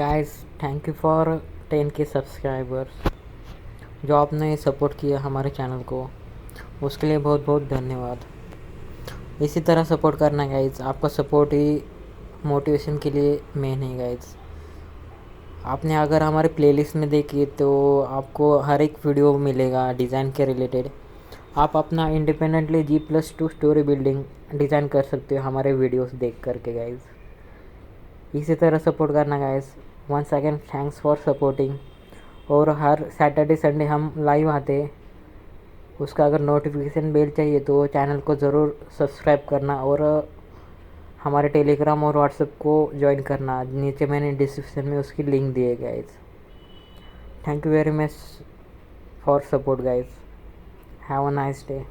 Guys, thank you for 10K subscribers. जो आपने support किया हमारे चैनल को, उसके लिए बहुत बहुत धन्यवाद। इसी तरह सपोर्ट करना गाइस। आपका सपोर्ट ही मोटिवेशन के लिए मेन है गाइस। आपने अगर हमारे प्लेलिस्ट में देखी तो आपको हर एक वीडियो मिलेगा डिज़ाइन के रिलेटेड। आप अपना independently G+2 story building design कर सकते हो हमारे वीडियोस देख करके गाइस। इसी तरह सपोर्ट करना guys. Once again thanks for supporting. और हर सैटरडे संडे हम लाइव आते हैं। उसका अगर नोटिफिकेशन बेल चाहिए तो चैनल को ज़रूर सब्सक्राइब करना और हमारे टेलीग्राम और व्हाट्सएप को ज्वाइन करना। नीचे मैंने डिस्क्रिप्शन में उसकी लिंक दी है guys. Thank you very much for support guys. Have a nice day.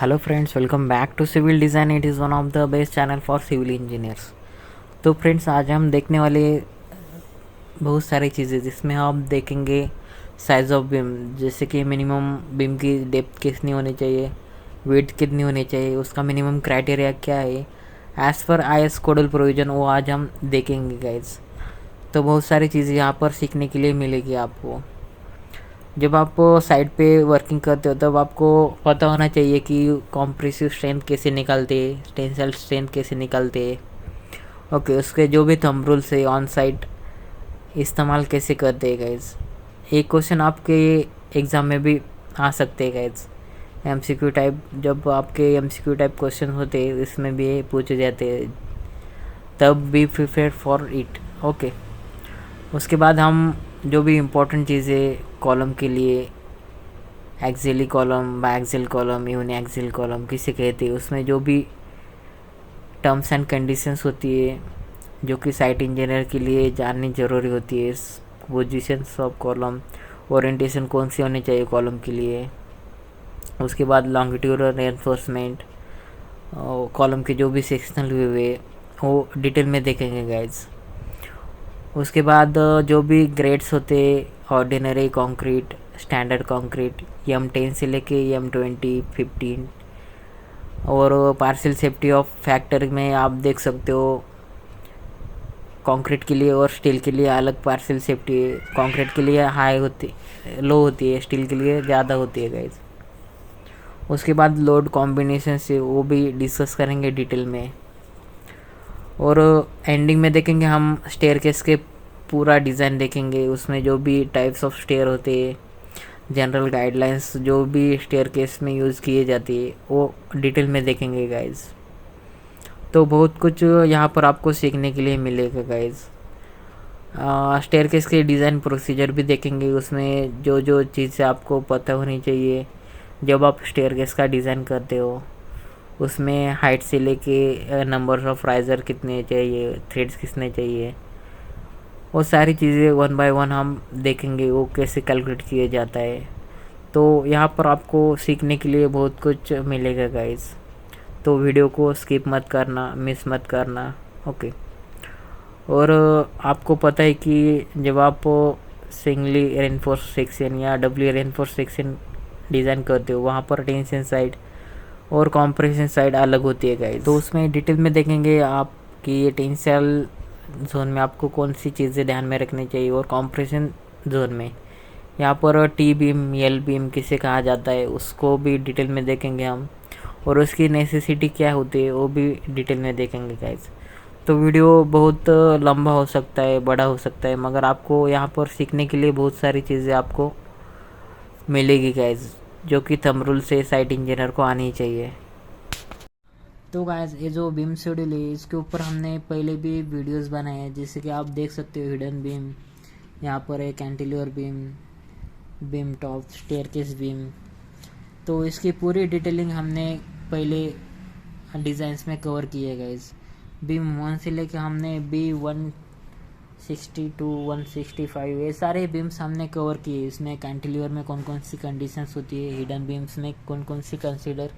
Hello friends, welcome back to civil design. It is one of the best channel for civil engineers. तो friends, आज हम देखने वाले बहुत सारी चीज़ें जिसमें हम देखेंगे साइज़ ऑफ बीम, जैसे कि मिनिमम बीम की डेप्थ कितनी होनी चाहिए, विड्थ कितनी होनी चाहिए, उसका मिनिमम क्राइटेरिया क्या है एज़ पर IS कोडल प्रोविज़न, वो आज हम देखेंगे गाइज। तो बहुत सारी चीज़ें यहाँ पर सीखने के लिए मिलेगी आपको। जब आप साइट पे वर्किंग करते हो तब आपको पता होना चाहिए कि कॉम्प्रेसिव स्ट्रेंथ कैसे निकालते, टेंसाइल स्ट्रेंथ कैसे निकालते। ओके, उसके जो भी थंब रूल्स है ऑन साइट इस्तेमाल कैसे करते हैं गाइज। एक क्वेश्चन आपके एग्ज़ाम में भी आ सकते हैं गाइज। MCQ टाइप, जब आपके MCQ टाइप क्वेश्चन होते हैं इसमें भी पूछे जाते हैं, तब be prepare for it. Okay, उसके बाद हम जो भी इम्पोर्टेंट चीज़ें कॉलम के लिए, axially column, biaxial column, uniaxial column किसे कहते हैं, उसमें जो भी टर्म्स एंड कंडीशंस होती है जो कि साइट इंजीनियर के लिए जाननी ज़रूरी होती है। पोजीशंस ऑफ कॉलम, ओरिएंटेशन कौन सी होनी चाहिए कॉलम के लिए। उसके बाद लॉन्गिट्यूडल रेनफोर्समेंट, कॉलम के जो भी सेक्शनल व्यू है वो डिटेल में देखेंगे गाइज। उसके बाद जो भी ग्रेड्स होते, ordinary concrete, standard concrete, M10 से लेके M20, 15, और पार्शियल सेफ्टी ऑफ फैक्टर में आप देख सकते हो कंक्रीट के लिए और स्टील के लिए अलग पार्शियल सेफ्टी है। कंक्रीट के लिए हाई होती, लो होती है, स्टील के लिए ज़्यादा होती है गाइज। उसके बाद लोड कॉम्बिनेशन से वो भी डिस्कस करेंगे डिटेल में। और एंडिंग में देखेंगे हम स्टेयरकेस के पूरा डिज़ाइन देखेंगे, उसमें जो भी टाइप्स ऑफ स्टेयर होते हैं, जनरल गाइडलाइंस जो भी स्टेयरकेस में यूज़ किए जाती है वो डिटेल में देखेंगे गाइज। तो बहुत कुछ यहाँ पर आपको सीखने के लिए मिलेगा गाइज। स्टेयरकेस के डिज़ाइन प्रोसीजर भी देखेंगे, उसमें जो जो चीज़ें आपको पता होनी चाहिए जब आप स्टेयरकेस का डिज़ाइन करते हो। उसमें हाइट से लेके नंबर ऑफ राइज़र कितने चाहिए, थ्रेड्स कितने चाहिए, वो सारी चीज़ें वन बाय वन हम देखेंगे वो कैसे कैलकुलेट किया जाता है। तो यहाँ पर आपको सीखने के लिए बहुत कुछ मिलेगा गाइज। तो वीडियो को स्किप मत करना, मिस मत करना। ओके, और आपको पता है कि जब आप सिंगली रेनफोर्स सेक्शन या डबली रेनफोर्स सेक्शन डिज़ाइन करते हो वहाँ पर टेंशन साइड और कॉम्प्रेशन साइड अलग होती है गाइस। तो उसमें डिटेल में देखेंगे आप कि ये टेंसाइल जोन में आपको कौन सी चीज़ें ध्यान में रखनी चाहिए, और कॉम्प्रेशन जोन में यहाँ पर T बीम, L बीम किसे कहा जाता है उसको भी डिटेल में देखेंगे हम, और उसकी नेसेसिटी क्या होती है वो भी डिटेल में देखेंगे गाइस। तो वीडियो बहुत लंबा हो सकता है, बड़ा हो सकता है, मगर आपको यहाँ पर सीखने के लिए बहुत सारी चीज़ें आपको मिलेगी गाइस, जो कि थंब रूल से साइट इंजीनियर को आनी चाहिए। तो गाइस, ये जो बीम शेड्यूल है इसके ऊपर हमने पहले भी वीडियोस बनाए हैं, जैसे कि आप देख सकते हो हिडन बीम, यहाँ पर है cantilever beam, beam top, staircase beam. तो इसकी पूरी डिटेलिंग हमने पहले डिज़ाइंस में कवर की है गाइस। बीम 1 से लेके हमने B160 टू 165 ये सारे बीम्स हमने कवर किए। इसमें कैंटिलीवर में कौन कौन सी कंडीशंस होती है, हिडन बीम्स में कौन कौन सी कंसीडर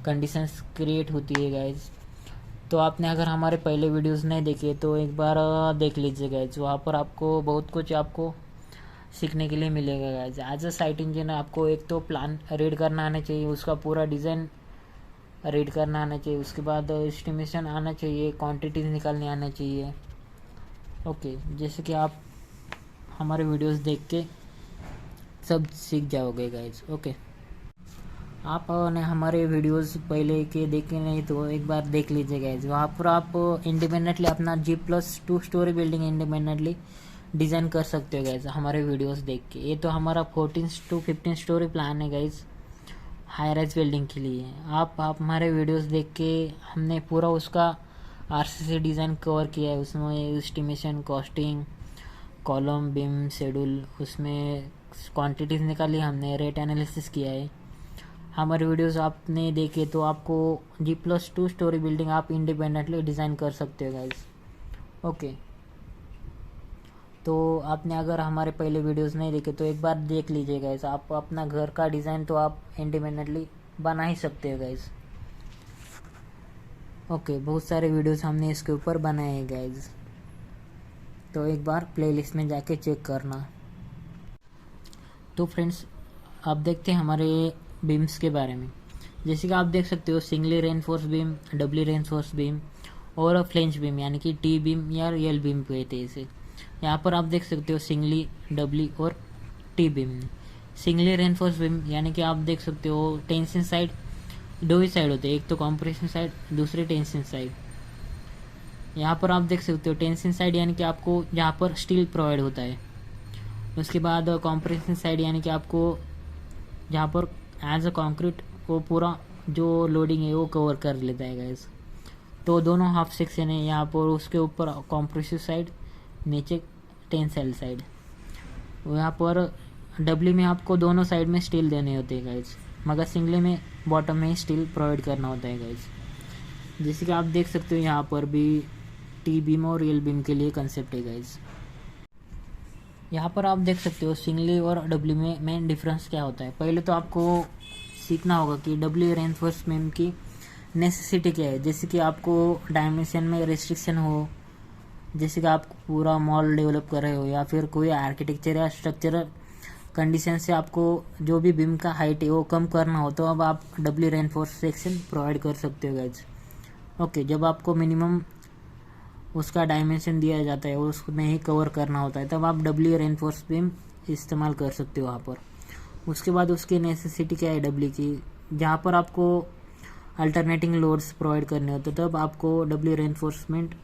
कंडीशंस क्रिएट होती है गाइज। तो आपने अगर हमारे पहले वीडियोस नहीं देखे तो एक बार देख लीजिए गाइज, वहाँ पर आपको बहुत कुछ आपको सीखने के लिए मिलेगा guys. As a site engineer आपको एक तो प्लान रीड करना आना चाहिए, उसका पूरा डिज़ाइन रीड करना आना चाहिए, उसके बाद एस्टिमेशन आना चाहिए, क्वांटिटीज निकालने आना चाहिए, ओके, जैसे कि आप हमारे वीडियोस देख के सब सीख जाओगे गाइज। ओके, आपने हमारे वीडियोस पहले के देखे नहीं तो एक बार देख लीजिए गाइज। वहाँ पर आप इंडिपेंडेंटली अपना G+2 story building independently design कर सकते हो गाइज हमारे वीडियोस देख के। ये तो हमारा 14 to 15 स्टोरी प्लान है गाइज हाई राइज बिल्डिंग के लिए। आप हमारे वीडियोस देख के हमने पूरा उसका RCC डिज़ाइन कवर किया है। उसमें estimation, costing, column, beam, schedule, उसमें क्वांटिटीज़ निकाली हमने, रेट एनालिसिस किया है। हमारे वीडियोस आपने देखे तो आपको G+2 स्टोरी बिल्डिंग आप इंडिपेंडेंटली डिज़ाइन कर सकते हो गाइज। ओके, तो आपने अगर हमारे पहले वीडियोस नहीं देखे तो एक बार देख लीजिए गाइज। आप अपना घर का डिज़ाइन तो आप इंडिपेंडेंटली बना ही सकते हो गाइज। ओके, बहुत सारे वीडियोस हमने इसके ऊपर बनाए हैं गाइज, तो एक बार प्लेलिस्ट में जाके चेक करना। तो फ्रेंड्स, आप देखते हैं हमारे बीम्स के बारे में। जैसे कि आप देख सकते हो singly reinforce beam, doubly reinforce beam और फ्लेंज बीम, यानी कि टी बीम या यल बीम कहते हैं इसे। यहाँ पर आप देख सकते हो सिंगली, डबली और T beam. Singly reinforce beam यानी कि आप देख सकते हो टेंशन साइड दो ही साइड होते हैं, एक तो कंप्रेशन साइड, दूसरी टेंशन साइड। यहाँ पर आप देख सकते हो टेंशन साइड यानी कि आपको यहाँ पर स्टील प्रोवाइड होता है। उसके बाद कंप्रेशन साइड यानी कि आपको जहाँ पर एज अ कंक्रीट वो पूरा जो लोडिंग है वो कवर कर लेता है गाइस। तो दोनों हाफ सेक्शन है यहाँ पर, उसके ऊपर कंप्रेसिव साइड, नीचे टेंसाइल साइड। यहाँ पर डबली में आपको दोनों साइड में स्टील देने होते हैं गाइस, मगर सिंगली में बॉटम में ही स्टील प्रोवाइड करना होता है गाइस। जैसे कि आप देख सकते हो यहाँ पर भी टी बीम और एल बीम के लिए कंसेप्ट है गाइस। यहाँ पर आप देख सकते हो सिंगली और डब्ल्यू में मेन डिफरेंस क्या होता है। पहले तो आपको सीखना होगा कि डब्ल्यू रेनफोर्स बीम की नेसेसिटी क्या है। जैसे कि आपको डायमेंशन में रिस्ट्रिक्शन हो, जैसे कि आप पूरा मॉल डेवलप कर रहे हो या फिर कोई आर्किटेक्चर या स्ट्रक्चरल कंडीशन से आपको जो भी बीम का हाइट है वो कम करना हो, तो अब आप डब्ल्यू रेनफोर्स सेक्शन प्रोवाइड कर सकते हो गाइज। ओके, जब आपको मिनिमम उसका डायमेंशन दिया जाता है उसमें ही कवर करना होता है, तब आप डब्ल्यू रेनफोर्स बीम इस्तेमाल कर सकते हो वहाँ पर। उसके बाद उसकी नेसेसिटी क्या है डब्ल्यू की, जहाँ पर आपको अल्टरनेटिंग लोड्स प्रोवाइड करने होते हैं तब आपको डब्ल्यू रेनफोर्समेंट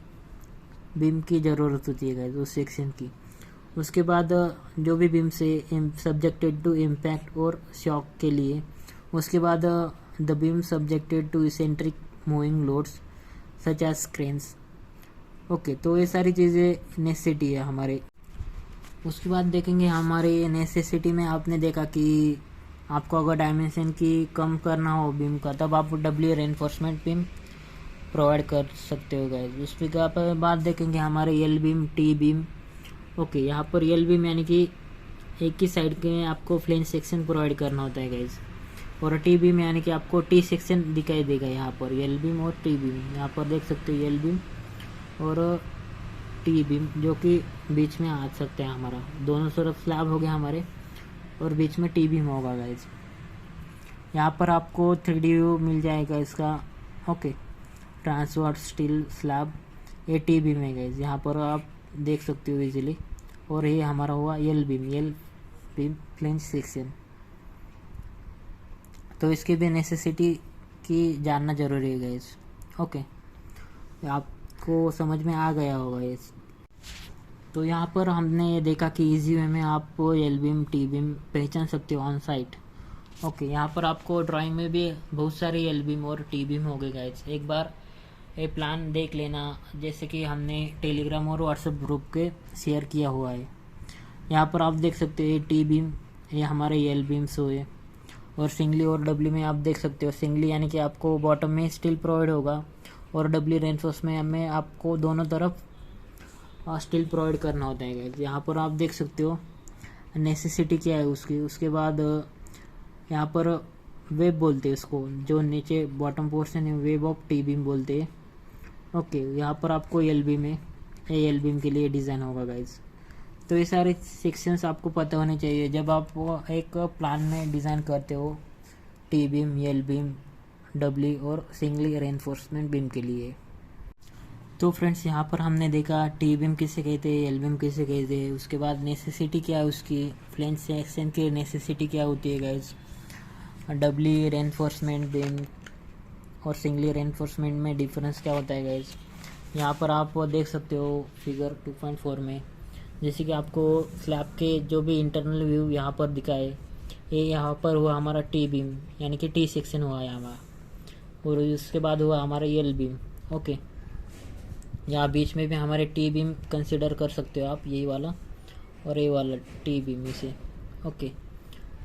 बीम की ज़रूरत होती है गाइस उस सेक्शन की। उसके बाद जो भी बीम से सब्जेक्टेड टू इम्पैक्ट और शॉक के लिए, उसके बाद the beam subjected to eccentric moving loads such as cranes. Okay, तो ये सारी चीज़ें नेसेसिटी है हमारे। उसके बाद देखेंगे हमारे नेसेसिटी में आपने देखा कि आपको अगर डायमेंशन की कम करना हो बीम का, तब आप डब्ल्यू रेनफोर्समेंट बीम प्रोवाइड कर सकते हो गाइस। उसके बाद देखेंगे हमारे L beam, T beam. Okay, यहाँ पर एल बीम यानी कि एक ही साइड के आपको फ्लेंज सेक्शन प्रोवाइड करना होता है गाइस, और टी बीम यानी कि आपको टी सेक्शन दिखाई देगा यहाँ पर। एल बीम और टी बीम यहाँ पर देख सकते हो, एल बीम और टी बीम जो कि बीच में आ सकते हैं हमारा। दोनों तरफ स्लैब हो गया हमारे और बीच में टी बीम होगा गाइस। यहाँ पर आपको 3D व्यू मिल जाएगा इसका। ओके, ट्रांसवर्स स्टील स्लैब, ये टी बीम है गाइस, यहाँ पर आप देख सकते हो इजीली। और ये हमारा हुआ एल बीम फ्लेंज सेक्शन। तो इसकी भी नेसेसिटी की जानना जरूरी है गाइस। ओके, आपको समझ में आ गया होगा ये। तो यहाँ पर हमने ये देखा कि इजी वे में आप एल बीम, टी बीम पहचान सकते हो ऑन साइट। ओके, यहाँ पर आपको ड्राइंग में भी बहुत सारे एल बीम और टी बीम हो गए गाइस। एक बार ये प्लान देख लेना, जैसे कि हमने टेलीग्राम और व्हाट्सएप ग्रुप के शेयर किया हुआ है। यहाँ पर आप देख सकते हो ये टी बीम, ये हमारे एल बीम्स हुए। और सिंगली और डब्ल्यू में आप देख सकते हो, सिंगली यानी कि आपको बॉटम में स्टील प्रोवाइड होगा, और डब्ल्यू रेनफोर्स में आपको दोनों तरफ स्टील प्रोवाइड करना होता है गाइस। यहाँ पर आप देख सकते हो नेसेसिटी क्या है उसकी। उसके बाद यहाँ पर वेब बोलते हैं उसको, जो नीचे बॉटम पोर्शन है वेब ऑफ टी बीम बोलते हैं। ओके, यहाँ पर आपको एल बीम है, ये एल बीम के लिए डिज़ाइन होगा गाइस। तो ये सारे सेक्शंस आपको पता होने चाहिए जब आप एक प्लान में डिज़ाइन करते हो T beam, L beam, W और सिंगली रेनफोर्समेंट बीम के लिए। तो फ्रेंड्स यहाँ पर हमने देखा टी बीम किसे कहते हैं, एल बीम किसे कहते हैं, उसके बाद नेसेसिटी क्या है उसकी, फ्लैंज सेक्शन की नेसेसिटी क्या होती है गाइस, डबली रेनफोर्समेंट बीम और सिंगली रेनफोर्समेंट में डिफरेंस क्या होता है गाइस। यहाँ पर आप देख सकते हो फिगर 2.4 में, जैसे कि आपको स्लैब के जो भी इंटरनल व्यू यहाँ पर दिखाए, ये यहाँ पर हुआ हमारा टी बीम यानी कि टी सेक्शन हुआ यहाँ, और उसके बाद हुआ हमारा एल बीम। ओके, यहाँ बीच में भी हमारे टी बीम कंसिडर कर सकते हो आप, यही वाला और ये वाला टी बीम इसे। ओके,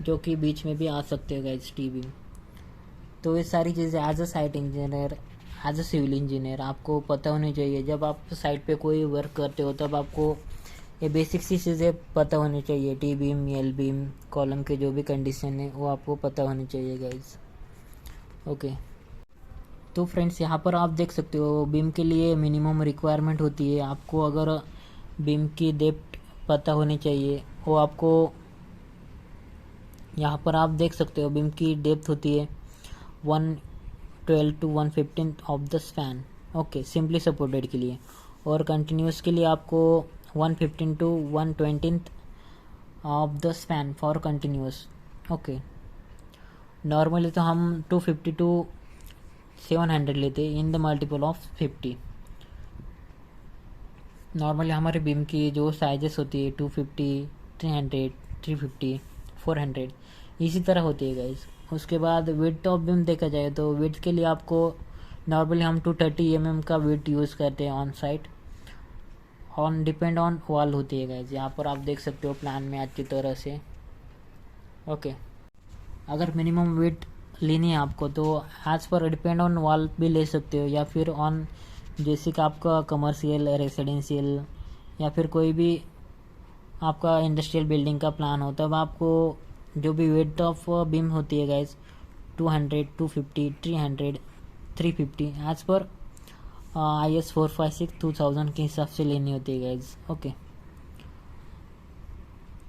जो कि बीच में भी आ सकते हो गाइस टी बीम। तो ये सारी चीज़ें as a site engineer, as a civil engineer आपको पता होनी चाहिए। जब आप साइट पे कोई वर्क करते हो तब आपको ये बेसिक सी चीज़ें पता होनी चाहिए। T beam, L beam, column के जो भी कंडीशन है वो आपको पता होनी चाहिए गाइस। ओके, तो फ्रेंड्स यहाँ पर आप देख सकते हो बीम के लिए मिनिमम रिक्वायरमेंट होती है। आपको अगर बीम की डेप्थ पता होनी चाहिए, वो आपको यहाँ पर आप देख सकते हो बीम की डेप्थ होती है 112 to 115 of the span. Okay, simply supported के लिए, और कंटिन्यूस के लिए आपको 115 to 120 of the span for continuous. Okay, normally तो हम 250 to 700 लेते हैं in the multiple of 50। Normally हमारे बीम की जो साइजेस होती है 250, 300, 350, 400 इसी तरह होती है गाइस। उसके बाद विड्थ ऑफ बीम देखा जाए तो विड्थ के लिए आपको नॉर्मली हम 230 mm का विड्थ यूज़ करते हैं on site, on depend on wall होती है गाइस। यहाँ पर आप देख सकते हो प्लान में अच्छी तरह से। ओके, अगर मिनिमम विड्थ लेनी है आपको तो as per depend on wall भी ले सकते हो, या फिर ऑन जैसे कि आपका कमर्शियल, रेसिडेंशियल या फिर कोई भी आपका इंडस्ट्रियल बिल्डिंग का प्लान हो, तब आपको जो भी विड्थ ऑफ बीम होती है गाइस 200, 250, 300, 350 एज पर IS 456 2000 के हिसाब से लेनी होती है गाइस। ओके,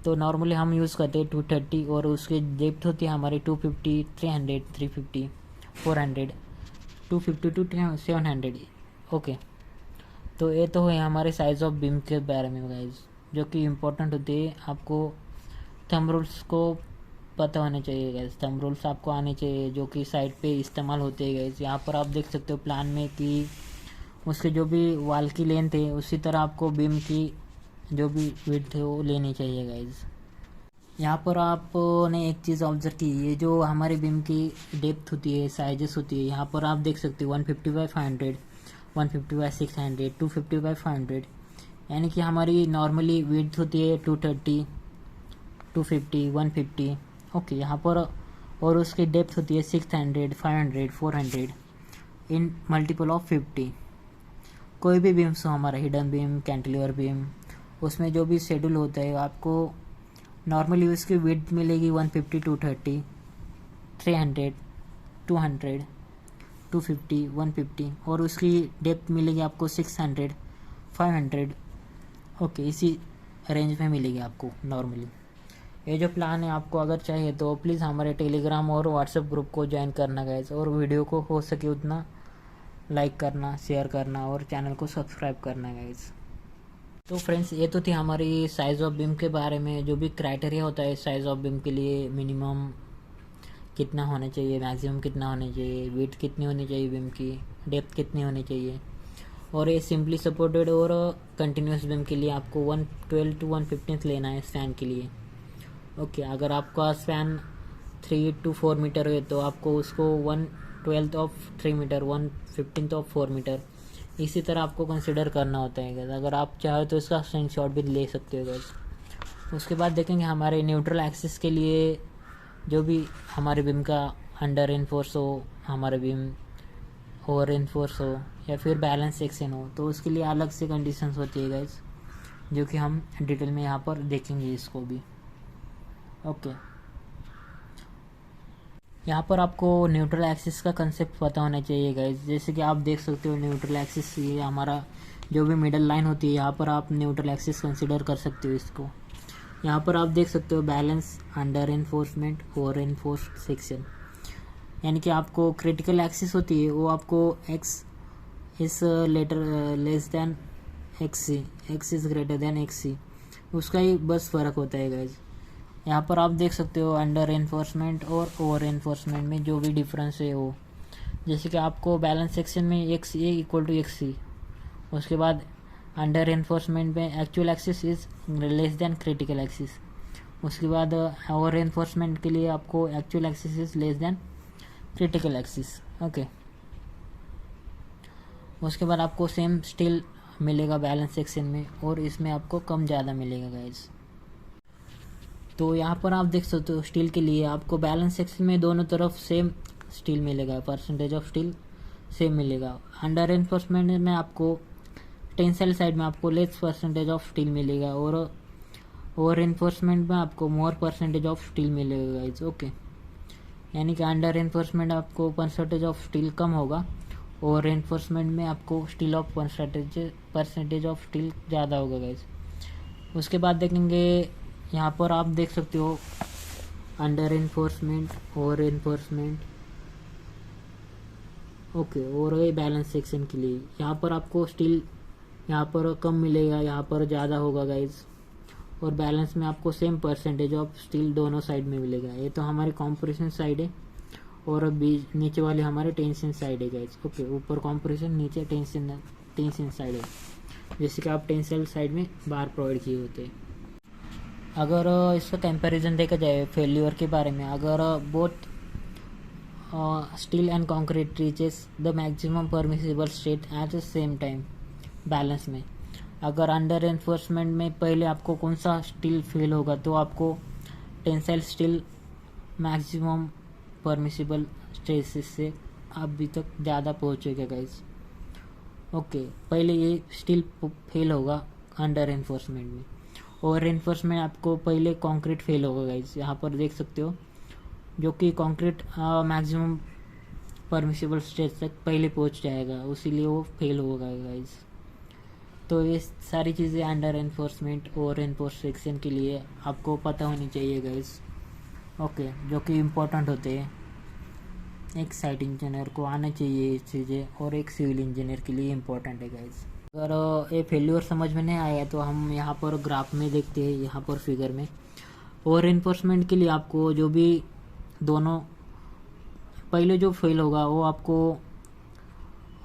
तो नॉर्मली हम यूज़ करते हैं 230, और उसकी डेप्थ होती है हमारी 250, 300, 350, 400, 250 to 700। ओके, तो ये तो है हमारे साइज़ ऑफ बीम के बारे में गाइस, जो कि इम्पोर्टेंट होती है। आपको थंब रूल्स को पता होने चाहिए गाइस, थंब रूल्स आपको आने चाहिए जो कि साइट पे इस्तेमाल होते हैं गाइस। यहाँ पर आप देख सकते हो प्लान में कि उसके जो भी वॉल की लेंथ है उसी तरह आपको बीम की जो भी विड्थ है वो लेनी चाहिए गाइस। यहाँ पर आपने एक चीज़ ऑब्जर्व की, ये जो हमारे बीम की डेप्थ होती है, साइजेस होती है, यहाँ पर आप देख सकते हो 150/500, 150/600, 250/500, यानी कि हमारी नॉर्मली विड्थ होती है 230, 250, 150। ओके, यहाँ पर और उसकी डेप्थ होती है 600, 500, 400 इन मल्टीपल ऑफ 50। कोई भी बीम्स हो, हमारा हिडन बीम, कैंटिलीवर बीम, उसमें जो भी शेड्यूल होता है आपको नॉर्मली उसकी विड्थ मिलेगी 150, 230, 300, 200, 250, 150, और उसकी डेप्थ मिलेगी आपको 600, 500। ओके, इसी रेंज में मिलेगी आपको नॉर्मली। ये जो प्लान है आपको अगर चाहिए तो प्लीज़ हमारे टेलीग्राम और व्हाट्सएप ग्रुप को ज्वाइन करना गाइस, और वीडियो को हो सके उतना लाइक करना, शेयर करना और चैनल को सब्सक्राइब करना गाइस। तो फ्रेंड्स, ये तो थी हमारी साइज़ ऑफ बीम के बारे में। जो भी क्राइटेरिया होता है साइज़ ऑफ बीम के लिए, मिनिमम कितना होना चाहिए, मैक्सिमम कितना होना चाहिए, विड्थ कितनी होनी चाहिए बीम की, डेप्थ कितनी होनी चाहिए, और ये सिंपली सपोर्टेड और कंटिन्यूस बीम के लिए आपको 112 to 115 लेना है स्पैन के लिए। ओके, अगर आपका स्पैन 3 to 4 मीटर है तो आपको उसको 1/12 ऑफ 3 मीटर, 1/15 ऑफ 4 मीटर इसी तरह आपको कंसिडर करना होता है गाइस। अगर आप चाहो तो इसका स्क्रीनशॉट भी ले सकते हो गाइस। उसके बाद देखेंगे हमारे न्यूट्रल एक्सिस के लिए जो भी हमारे बीम का अंडर इन्फोर्स हो, हमारे बीम ओवर इन्फोर्स हो या फिर बैलेंस सेक्शन हो, तो उसके लिए अलग से कंडीशंस होती है गाइस, जो कि हम डिटेल में यहाँ पर देखेंगे इसको भी। ओके, यहाँ पर आपको न्यूट्रल एक्सिस का कंसेप्ट पता होना चाहिए गाइस। जैसे कि आप देख सकते हो न्यूट्रल एक्सिस, ये हमारा जो भी मिडल लाइन होती है, यहाँ पर आप न्यूट्रल एक्सिस कंसिडर कर सकते हो इसको। यहाँ पर आप देख सकते हो balance, under enforcement, over enforced section, यानी कि आपको क्रिटिकल एक्सिस होती है वो आपको इस letter less than x c, x is greater than x c, उसका ही बस फ़र्क होता है गाइज। यहाँ पर आप देख सकते हो अंडर एनफोर्समेंट और ओवर एनफोर्समेंट में जो भी डिफरेंस है वो, जैसे कि आपको बैलेंस सेक्शन में x a equal to x c, उसके बाद अंडर एनफोर्समेंट में actual axis is less than critical axis, उसके बाद ओवर एनफोर्समेंट के लिए आपको actual axis is less than critical axis. Okay, उसके बाद आपको सेम स्टिल मिलेगा बैलेंस सेक्शन में, और इसमें आपको कम ज़्यादा मिलेगा गाइज। तो यहाँ पर आप देख सकते हो स्टील के लिए आपको बैलेंस सेक्शन में दोनों तरफ सेम स्टील मिलेगा, परसेंटेज ऑफ स्टील सेम मिलेगा। अंडर एनफोर्समेंट में आपको टेंसाइल साइड में आपको लेस परसेंटेज ऑफ स्टील मिलेगा, और ओवर एनफोर्समेंट में आपको मोर परसेंटेज ऑफ स्टील मिलेगा गाइज। ओके, यानी कि अंडर एनफोर्समेंट आपको परसेंटेज ऑफ स्टील कम होगा, ओवर एनफोर्समेंट में आपको steel of percentage of steel ज़्यादा होगा गाइज। उसके बाद देखेंगे यहाँ पर आप देख सकते हो under enforcement, over enforcement. Okay, और ये बैलेंस सेक्शन के लिए यहाँ पर आपको स्टील यहाँ पर कम मिलेगा, यहाँ पर ज़्यादा होगा गाइज, और बैलेंस में आपको सेम परसेंटेज ऑफ स्टील दोनों साइड में मिलेगा। ये तो हमारी कॉम्प्रेशन साइड है, और बीच नीचे वाली हमारे टेंशन साइड है गाइज। ओके, ऊपर कॉम्प्रेशन, नीचे टेंशन साइड है, जैसे कि आप टेंसाइल साइड में बार प्रोवाइड किए होते हैं। अगर इसका कंपैरिजन देखा जाए फेल्यूर के बारे में, अगर both steel and concrete reaches the maximum permissible state at the same time balance में, अगर अंडर एनफोर्समेंट में पहले आपको कौन सा स्टील फेल होगा तो आपको tensile steel maximum permissible stresses से अभी तक ज़्यादा पहुँचेगा गाइज। ओके, पहले ये स्टील फेल होगा अंडर एनफोर्समेंट में, ओवर एनफोर्समेंट आपको पहले कंक्रीट फेल होगा गाइज। यहाँ पर देख सकते हो जो कि कंक्रीट मैक्सिमम परमिसिबल स्टेज तक पहले पहुँच जाएगा, उसीलिए वो फेल होगा गाइज। तो ये सारी चीज़ें under enforcement, over enforce section के लिए आपको पता होनी चाहिए गाइज। ओके, जो कि इम्पोर्टेंट होते हैं, एक साइट इंजीनियर को आना चाहिए ये चीज़ें, और एक सिविल इंजीनियर के लिए इम्पोर्टेंट है गाइज। अगर ये फेल्यूर समझ में नहीं आया तो हम यहाँ पर ग्राफ में देखते हैं, यहाँ पर फिगर में ओवर एनफोर्समेंट के लिए आपको जो भी दोनों पहले जो फेल होगा वो आपको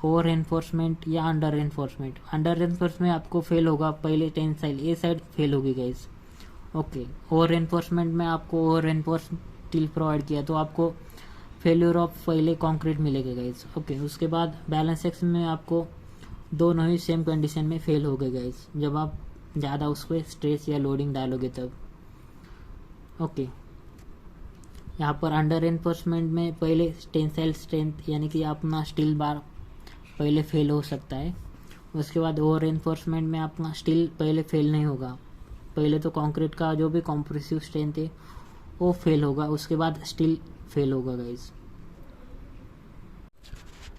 ओवर एनफोर्समेंट या अंडर एनफोर्समेंट, अंडर एनफोर्समेंट आपको फेल होगा पहले टेंसाइल ए साइड फेल होगी गाइज। ओके, ओवर एनफोर्समेंट में आपको ओवर एनफोर्स स्टील प्रोवाइड किया तो आपको फेल्यूर ऑफ पहले कंक्रीट मिलेगा गाइज। ओके, उसके बाद बैलेंस सेक्शन में आपको दोनों ही सेम कंडीशन में फेल हो गए गाइज, जब आप ज़्यादा उस पर स्ट्रेस या लोडिंग डालोगे तब। ओके, यहाँ पर अंडर एनफोर्समेंट में पहले टेंसाइल स्ट्रेंथ यानी कि अपना स्टील बार पहले फेल हो सकता है, उसके बाद ओवर एनफोर्समेंट में अपना स्टील पहले फेल नहीं होगा, पहले तो कंक्रीट का जो भी कॉम्प्रेसिव स्ट्रेंथ है वो फेल होगा, उसके बाद स्टील फेल होगा गाइज।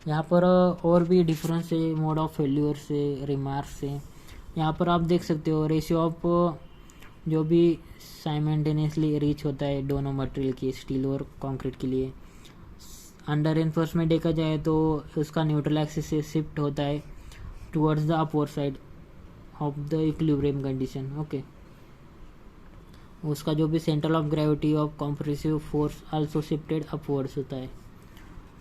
यहाँ पर और भी डिफरेंस है मोड ऑफ फेल्यूर से, रिमार्क से। यहाँ पर आप देख सकते हो रेशियो ऑफ जो भी साइमल्टेनियसली रीच होता है दोनों मटेरियल की, स्टील और कंक्रीट के लिए। अंडर एनफोर्समेंट देखा जाए तो उसका न्यूट्रल एक्सिस से शिफ्ट होता है towards the upward side of the equilibrium condition. Okay, उसका जो भी centre of gravity of compressive force also shifted upwards होता है।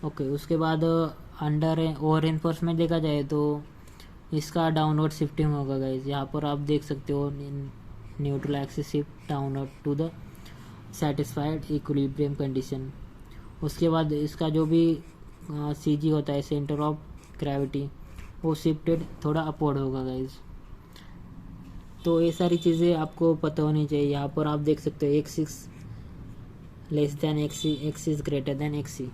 ओके, उसके बाद अंडर ओवर एनफोर्समेंट देखा जाए तो इसका डाउनवर्ड शिफ्टिंग होगा गाइज। यहाँ पर आप देख सकते हो neutral axis shift downward to the satisfied equilibrium condition. उसके बाद इसका जो भी CG होता है सेंटर ऑफ ग्रेविटी वो शिफ्टेड थोड़ा अपवर्ड होगा गाइज। तो ये सारी चीज़ें आपको पता होनी चाहिए। यहाँ पर आप देख सकते हो एक्सिस लेस दैन एक्सी, एक्सिस ग्रेटर दैन एक्सी।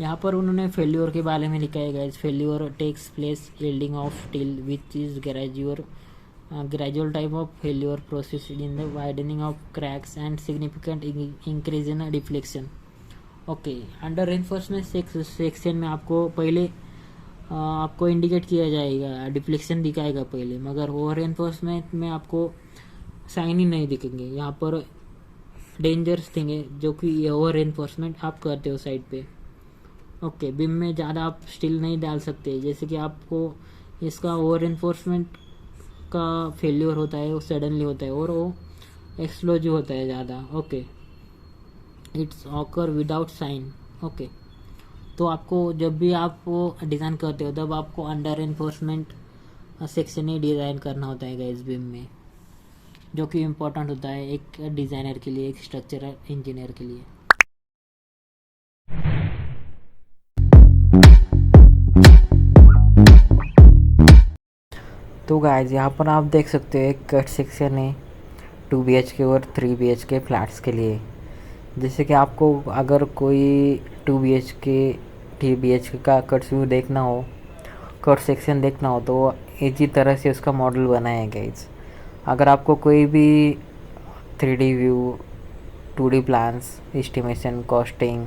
यहाँ पर उन्होंने फेल्यूर के बारे में लिखा है guys. Failure takes place yielding of steel which is gradual type of failure processed in the widening of cracks and significant increase in deflection. Okay, under enforcement section में आपको पहले आपको इंडिकेट किया जाएगा, डिफ्लेक्शन दिखाएगा पहले, मगर ओवर एनफोर्समेंट में आपको साइन ही नहीं दिखेंगे। यहाँ पर डेंजरस थिंग है जो कि ओवर एनफोर्समेंट आप करते हो साइड पे। ओके, बीम में ज़्यादा आप स्टील नहीं डाल सकते, जैसे कि आपको इसका ओवर इन्फोर्समेंट का फेल्योर होता है, वो सडनली होता है और वो एक्सप्लोजिव होता है ज़्यादा। Okay, it's occur without sign. Okay, तो आपको जब भी आप वो डिज़ाइन करते हो तब आपको अंडर इन्फोर्समेंट सेक्शन ही डिज़ाइन करना होता है गाइस बीम में, जो कि इम्पोर्टेंट होता है एक डिज़ाइनर के लिए, एक स्ट्रक्चरल इंजीनियर के लिए। तो गाइस यहाँ पर आप देख सकते हो एक कट सेक्शन है 2 BHK और 3 BHK फ्लैट्स के लिए। जैसे कि आपको अगर कोई 2 BHK 3 BHK का कट व्यू देखना हो, कट सेक्शन देखना हो, तो इसी तरह से उसका मॉडल बनाया है गाइस। अगर आपको कोई भी 3D view, 2D plans, estimation, costing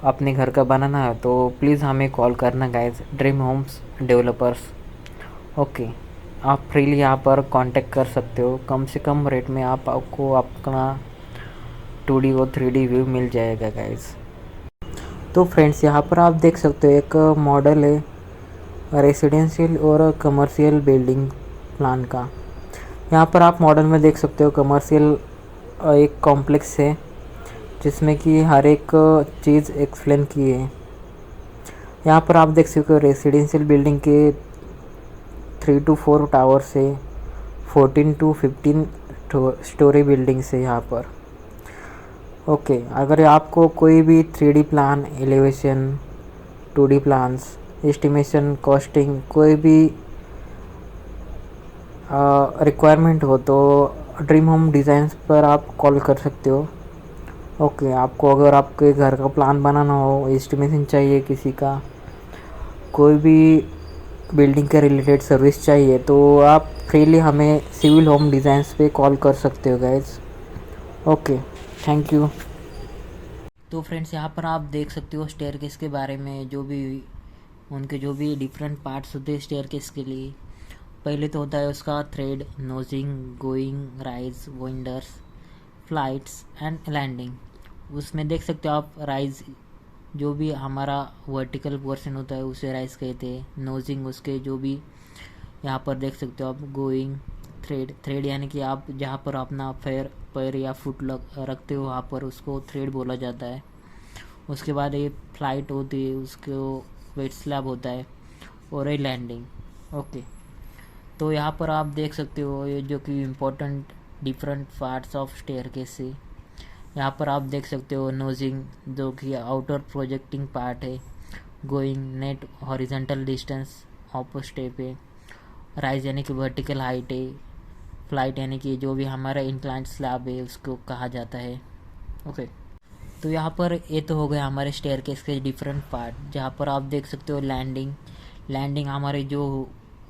अपने घर का बनाना है तो प्लीज़ हमें कॉल करना guys, dream homes developers. Okay, आप फ्रीली यहाँ पर कांटेक्ट कर सकते हो। कम से कम रेट में आपको अपना 2D और 3D व्यू मिल जाएगा गाइस। तो फ्रेंड्स यहाँ पर आप देख सकते हो एक मॉडल है रेसिडेंशियल और कमर्शियल बिल्डिंग प्लान का। यहाँ पर आप मॉडल में देख सकते हो कमर्शियल एक कॉम्प्लेक्स है जिसमें कि हर एक चीज़ एक्सप्लेन की है। यहाँ पर आप देख सकते हो रेसिडेंशियल बिल्डिंग के 3 to 4 टावर से 14 to 15 स्टोरी बिल्डिंग से यहाँ पर। ओके, अगर आपको कोई भी 3D plan, elevation, 2D plans, estimation, costing कोई भी रिक्वायरमेंट हो तो ड्रीम होम डिज़ाइंस पर आप कॉल कर सकते हो। ओके, आपको अगर आपके घर का प्लान बनाना हो, एस्टिमेशन चाहिए किसी का, कोई भी बिल्डिंग के रिलेटेड सर्विस चाहिए तो आप फ्रीली हमें सिविल होम डिज़ाइंस पे कॉल कर सकते हो गाइज। Okay, thank you. तो फ्रेंड्स यहाँ पर आप देख सकते हो स्टेयरकेस के बारे में, जो भी उनके जो भी डिफरेंट पार्ट्स होते हैं स्टेयरकेस के लिए। पहले तो होता है उसका thread, nosing, going, rise, winders, flights and landing. उसमें देख सकते हो आप राइज, जो भी हमारा वर्टिकल पोर्शन होता है उसे राइज कहते हैं। नोजिंग उसके जो भी यहाँ पर देख सकते हो आप। गोइंग, थ्रेड यानी कि आप जहाँ पर अपना पैर या फुट रखते हो वहाँ पर उसको थ्रेड बोला जाता है। उसके बाद ये फ्लाइट होती है, उसको वेट स्लैब होता है, और ये लैंडिंग। ओके, तो यहाँ पर आप देख सकते हो ये जो कि important different parts of staircase है। यहाँ पर आप देख सकते हो नोजिंग जो कि आउटर प्रोजेक्टिंग पार्ट है। Going, net horizontal distance of step है। राइज यानी कि वर्टिकल हाइट है। फ्लाइट यानी कि जो भी हमारा इंक्लाइंट स्लैब है उसको कहा जाता है। ओके, तो यहाँ पर ये तो हो गया हमारे स्टेयरकेस के डिफरेंट पार्ट। जहाँ पर आप देख सकते हो लैंडिंग हमारे जो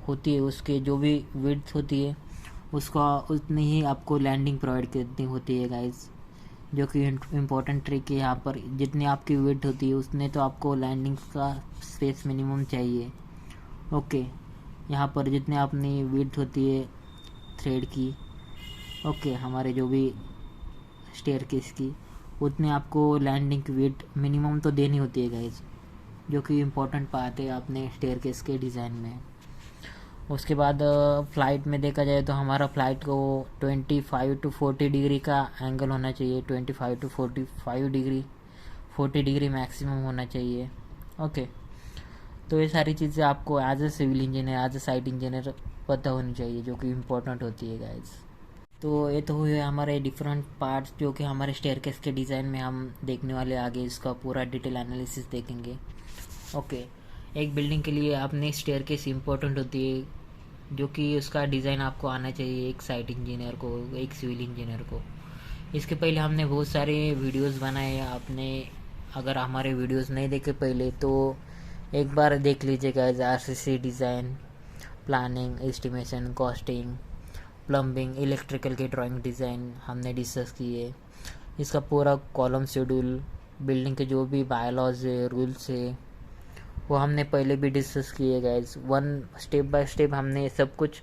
होती है उसके जो भी विड्थ होती है उसका उतनी ही आपको लैंडिंग प्रोवाइड करनी होती है गाइज, जो कि इम्पोर्टेंट ट्रिक है। यहाँ पर जितनी आपकी विड्थ होती है उतने तो आपको लैंडिंग का स्पेस मिनिमम चाहिए। ओके, यहाँ पर जितने अपनी विड्थ होती है थ्रेड की, ओके, हमारे जो भी स्टेयरकेस की, उतने आपको लैंडिंग की विड्थ मिनिमम तो देनी होती है गाइज, जो कि इम्पोर्टेंट पार्ट है अपने स्टेयरकेस के डिज़ाइन में। उसके बाद फ़्लाइट में देखा जाए तो हमारा फ़्लाइट को 25 to 40 डिग्री का एंगल होना चाहिए। 25 to 45 डिग्री, 40 डिग्री मैक्सिमम होना चाहिए। ओके, तो ये सारी चीज़ें आपको as a civil engineer, as a site engineer पता होनी चाहिए, जो कि इम्पोर्टेंट होती है गाइज। तो ये तो हुए हमारे डिफरेंट पार्ट्स जो कि हमारे स्टेयरकेस के डिज़ाइन में हम देखने वाले। आगे इसका पूरा डिटेल एनालिसिस देखेंगे। ओके, एक बिल्डिंग के लिए अपनी स्टेयरकेस इम्पोर्टेंट होती है, जो कि उसका डिज़ाइन आपको आना चाहिए एक साइट इंजीनियर को, एक सिविल इंजीनियर को। इसके पहले हमने बहुत सारे वीडियोस बनाए। आपने अगर हमारे वीडियोस नहीं देखे पहले तो एक बार देख लीजिएगा। RCC design, planning, estimation, costing, plumbing, electrical के ड्राइंग डिज़ाइन हमने डिस्कस किए। इसका पूरा कॉलम शेड्यूल, बिल्डिंग के जो भी बायलॉज है, रूल्स है, वो हमने पहले भी डिस्कस किए गाइज। स्टेप बाय स्टेप हमने सब कुछ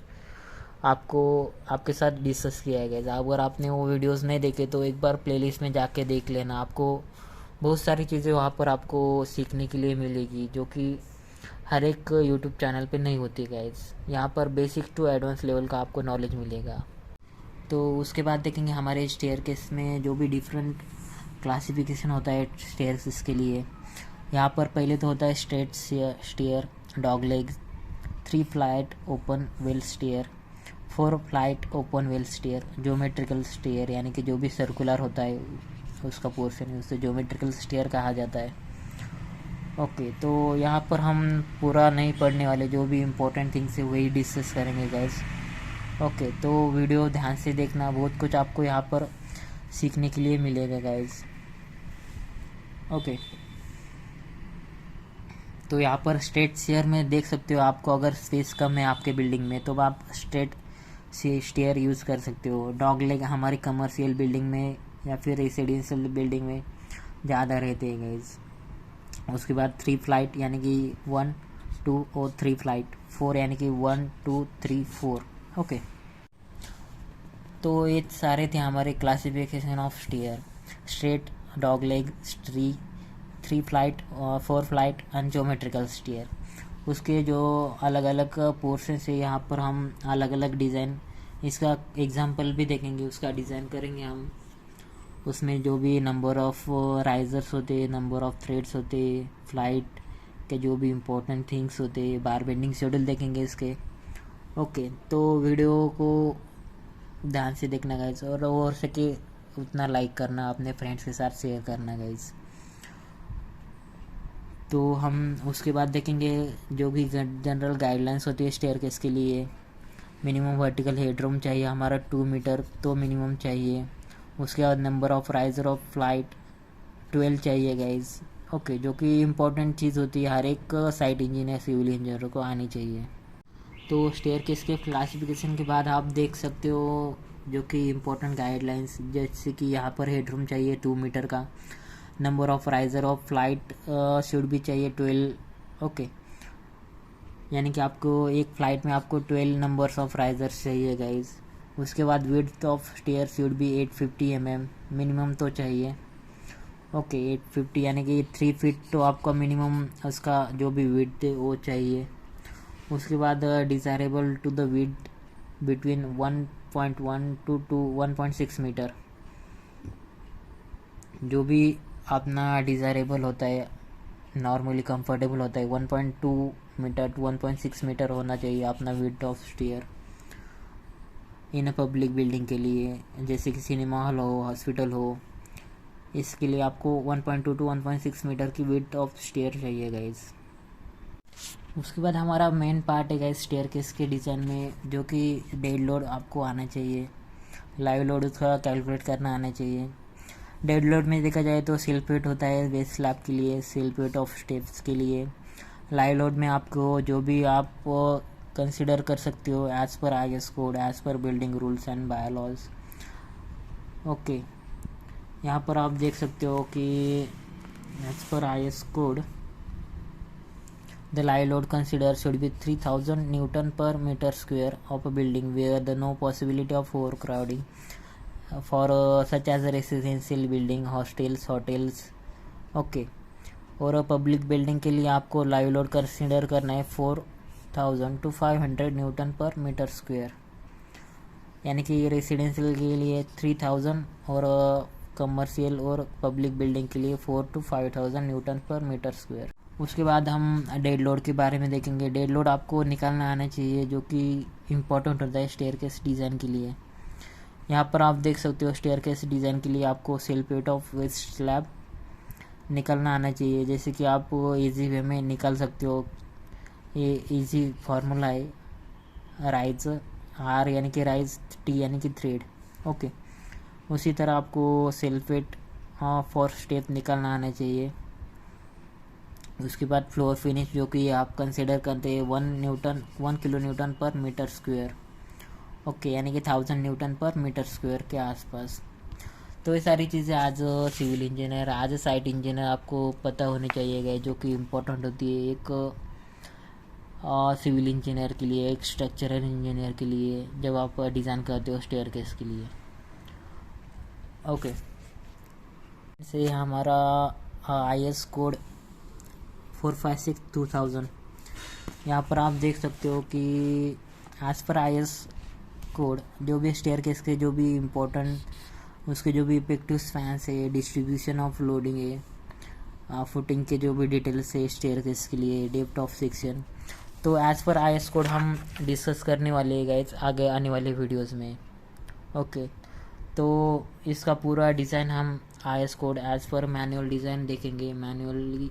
आपके साथ डिस्कस किया है गाइज। अगर आपने वो वीडियोस नहीं देखे तो एक बार प्लेलिस्ट में जाके देख लेना, आपको बहुत सारी चीज़ें वहाँ पर आपको सीखने के लिए मिलेगी, जो कि हर एक यूट्यूब चैनल पे नहीं होती गाइस। यहाँ पर बेसिक टू एडवांस लेवल का आपको नॉलेज मिलेगा। तो उसके बाद देखेंगे हमारे स्टेयरकेस में जो भी डिफरेंट क्लासिफिकेशन होता है स्टेयरकेस के लिए। यहाँ पर पहले तो होता है straight stair, dog leg, 3 flight open well stair, 4 flight open well stair, geometrical stair यानी कि जो भी सर्कुलर होता है उसका पोर्शन है उसे ज्योमेट्रिकल स्टेयर कहा जाता है। ओके, तो यहाँ पर हम पूरा नहीं पढ़ने वाले, जो भी इम्पोर्टेंट थिंग्स है वही डिस्कस करेंगे गाइस। ओके, तो वीडियो ध्यान से देखना, बहुत कुछ आपको यहाँ पर सीखने के लिए मिलेगा गाइस। ओके, तो यहाँ पर स्ट्रेट स्टेयर में देख सकते हो, आपको अगर स्पेस कम है आपके बिल्डिंग में तो आप स्ट्रेट से स्टेयर यूज़ कर सकते हो। डॉग लेग हमारी कमर्शियल बिल्डिंग में या फिर रेसिडेंशियल बिल्डिंग में ज़्यादा रहते हैं गाइस। उसके बाद 3 फ्लाइट यानी कि 1 2 और 3 फ्लाइट, 4 यानी कि 1 2 3 4। ओके, तो ये सारे थे हमारे classification of stair: straight, dog leg, 3 flight, 4 flight and geometrical stair. उसके जो अलग अलग पोर्शन है यहाँ पर हम अलग अलग डिज़ाइन, इसका एग्जांपल भी देखेंगे, उसका डिज़ाइन करेंगे हम। उसमें जो भी नंबर ऑफ राइजर्स होते, नंबर ऑफ थ्रेड्स होते, फ्लाइट के जो भी इम्पोर्टेंट थिंग्स होते, बार बेंडिंग शेड्यूल देखेंगे इसके। ओके, तो वीडियो को ध्यान से देखना गाइज, और हो सके उतना लाइक करना, अपने फ्रेंड्स के साथ शेयर करना गाइज। तो हम उसके बाद देखेंगे जो भी जनरल गाइडलाइंस होती है स्टेयरकेस के लिए। मिनिमम वर्टिकल हेडरूम चाहिए हमारा 2 मीटर तो मिनिमम चाहिए। उसके बाद number of riser of flight 12 चाहिए गाइज। ओके, जो कि इम्पोर्टेंट चीज़ होती है, हर एक साइट इंजीनियर सिविल इंजीनियर को आनी चाहिए। तो स्टेयरकेस के क्लासिफिकेशन के बाद आप देख सकते हो जो कि इम्पोर्टेंट गाइडलाइंस, जैसे कि यहाँ पर हेडरूम चाहिए 2 मीटर का, number of riser of flight should भी चाहिए 12। ओके, यानी कि आपको एक फ़्लाइट में आपको 12 नंबर्स ऑफ राइजर्स चाहिए गाइज। उसके बाद विड्थ ऑफ स्टेयर शुड भी 850 mm मिनिमम तो चाहिए। ओके, 850 यानी कि 3 फीट तो आपका मिनिमम उसका जो भी विड्थ है वो चाहिए। उसके बाद desirable to the width between 1.1 to 1.6 metre, जो भी अपना डिज़ायरेबल होता है, नॉर्मली कंफर्टेबल होता है, 1.2 मीटर टू 1.6 मीटर होना चाहिए अपना width of stair in a public building के लिए, जैसे कि सिनेमा हॉल हो, हॉस्पिटल हो। इसके लिए आपको 1.2 टू 1.6 मीटर की विड्थ ऑफ स्टेयर चाहिए गाइज। उसके बाद हमारा मेन पार्ट है गाइज स्टेयरकेस के डिज़ाइन में, जो कि डेड लोड आपको आना चाहिए, लाइव लोड उसका कैलकुलेट करना आना चाहिए। डेड लोड में देखा जाए तो सेल्फ वेट होता है बेस स्लैब के लिए, सेल्फ वेट ऑफ स्टेप्स के लिए। लाइव लोड में आपको जो भी आप कंसिडर कर सकते हो एज़ पर IS code, as per building rules and bylaws. Okay, यहाँ पर आप देख सकते हो कि एज़ पर IS code the live load consider should be 3000 newton per metre square of a building where the no possibility of over crowding for such as residential building, hostels, hotels. Okay, और public building के लिए आपको live load consider करना है 4000 to 500 newton per metre square, यानी कि residential के लिए 3000 और कमर्शियल और पब्लिक बिल्डिंग के लिए 4 to 5000 Newton per metre square. उसके बाद हम डेड लोड के बारे में देखेंगे। डेड लोड आपको निकालना आना चाहिए, जो कि इम्पोर्टेंट होता है स्टेयरकेस डिज़ाइन के लिए। यहाँ पर आप देख सकते हो स्टेयरकेस डिज़ाइन के लिए आपको self weight of waist slab निकलना आना चाहिए, जैसे कि आप इजी वे में निकाल सकते हो। ये इजी फार्मूला है, राइज R यानी कि राइज, T यानी कि थ्रेड। ओके, उसी तरह आपको सेल्फ वेट फॉर स्टेप निकालना आना चाहिए। उसके बाद फ्लोर फिनिश, जो कि आप कंसिडर करते हैं 1 kilo newton per metre square. Okay, यानी कि 1000 न्यूटन पर मीटर स्क्वेयर के आसपास। तो ये सारी चीज़ें आज सिविल इंजीनियर, आज साइट इंजीनियर आपको पता होनी चाहिए, जो कि इम्पोर्टेंट होती है एक सिविल इंजीनियर के लिए, एक स्ट्रक्चरल इंजीनियर के लिए, जब आप डिज़ाइन करते हो स्टेयरकेस के लिए। ओके, से हमारा IS कोड 456/2000। यहाँ पर आप देख सकते हो कि एज़ पर IS कोड जो भी स्टेयरकेस के जो भी इम्पोर्टेंट उसके जो भी इफेक्टिव स्पैन्स है, डिस्ट्रीब्यूशन ऑफ लोडिंग है, फुटिंग के जो भी डिटेल्स है स्टेयरकेस के लिए, डेप्थ ऑफ सेक्शन, तो एज़ पर IS कोड हम डिस्कस करने वाले हैं गाइस आगे आने वाले वीडियोस में। ओके, तो इसका पूरा डिज़ाइन हम IS code as per manual design देखेंगे। मैनुअली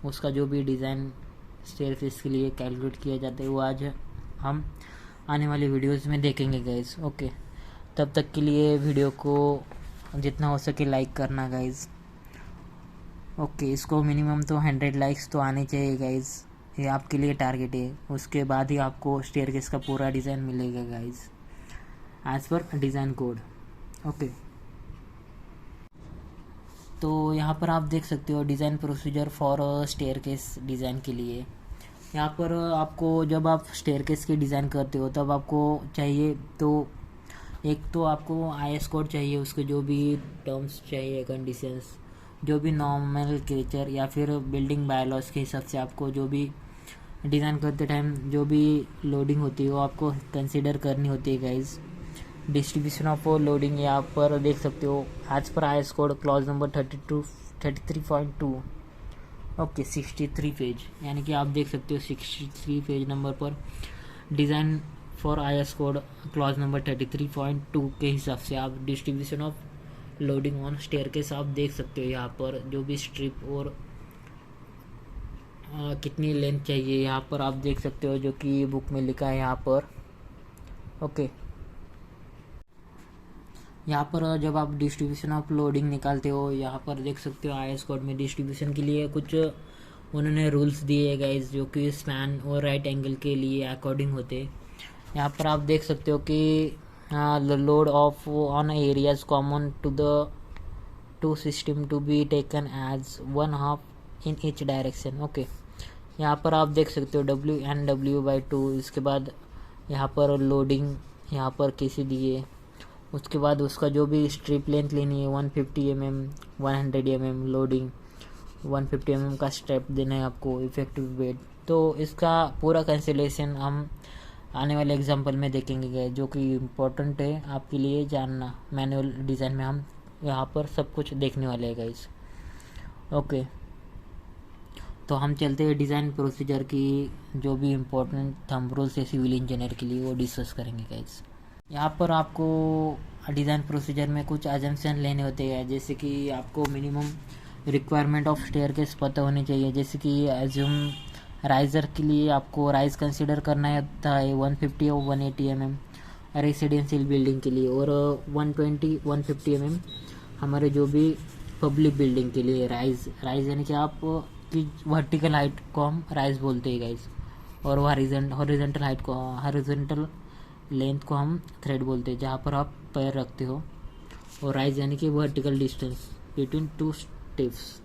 उसका जो भी डिज़ाइन स्टेयरकेस के लिए कैलकुलेट किया जाता है वो आज हम आने वाले वीडियोस में देखेंगे गाइस। ओके, तब तक के लिए वीडियो को जितना हो सके लाइक करना गाइस। ओके, इसको मिनिमम तो 100 लाइक्स तो आने चाहिए गाइस, ये आपके लिए टारगेट है। उसके बाद ही आपको स्टेयरकेस का पूरा डिज़ाइन मिलेगा guys as per design code. Okay, तो यहाँ पर आप देख सकते हो design procedure for staircase design के लिए। यहाँ पर आपको जब आप स्टेयरकेस की डिज़ाइन करते हो तब आपको चाहिए तो एक तो आपको IS कोड चाहिए, उसके जो भी टर्म्स चाहिए, कंडीशंस, जो भी नॉर्मल क्रेचर या फिर बिल्डिंग बायलॉज के हिसाब से आपको जो भी डिज़ाइन करते टाइम जो भी लोडिंग होती है वो आपको कंसिडर करनी होती है गाइज। डिस्ट्रीब्यूशन ऑफ लोडिंग यहाँ पर देख सकते हो एज पर IS code clause number 33.2। Okay, 63 page, यानी कि आप देख सकते हो 63 पेज नंबर पर design for IS code clause number 33.2 के हिसाब से आप distribution of loading on staircase आप देख सकते हो। यहाँ पर जो भी स्ट्रिप और कितनी लेंथ चाहिए यहाँ पर आप देख सकते हो, जो कि बुक में लिखा है यहाँ पर। ओके, यहाँ पर जब आप डिस्ट्रीब्यूशन ऑफ लोडिंग निकालते हो यहाँ पर देख सकते हो IS कोड में डिस्ट्रीब्यूशन के लिए कुछ उन्होंने रूल्स दिए है गाइस, जो कि स्पैन और राइट एंगल के लिए अकॉर्डिंग होते। यहाँ पर आप देख सकते हो कि the load of on areas common to the two system to be taken as 1/2 in each direction. Okay, यहाँ पर आप देख सकते हो WN/W/2। इसके बाद यहाँ पर लोडिंग यहाँ पर कैसे दिए, उसके बाद उसका जो भी स्ट्रिप लेंथ लेनी है 150 mm, 100 mm लोडिंग, 150 mm का स्ट्रेप देना है आपको, इफेक्टिव वेट। तो इसका पूरा कैंसिलेशन हम आने वाले एग्जांपल में देखेंगे गए, जो कि इम्पोर्टेंट है आपके लिए जानना। मैनुअल डिज़ाइन में हम यहाँ पर सब कुछ देखने वाले हैं गाइस। ओके, तो हम चलते हैं डिज़ाइन प्रोसीजर की जो भी इम्पोर्टेंट थंब रूल्स है सिविल इंजीनियर के लिए वो डिस्कस करेंगे गाइस। यहाँ पर आपको डिज़ाइन प्रोसीजर में कुछ अजम्पशन लेने होते हैं, जैसे कि आपको मिनिमम रिक्वायरमेंट ऑफ स्टेयरकेस पता होनी चाहिए। जैसे कि एज्यूम राइज़र के लिए आपको राइज कंसिडर करना होता है 150 और 180 mm रेसिडेंशियल बिल्डिंग के लिए, और 120-150 mm हमारे जो भी पब्लिक बिल्डिंग के लिए राइज यानी कि आप की वर्टिकल हाइट को हम राइज बोलते हैं गाइज, और हॉरिजॉन्टल हाइट को, हॉरिजॉन्टल लेंथ को हम थ्रेड बोलते हैं, जहाँ पर आप पैर रखते हो। और राइज यानी कि vertical distance between two steps.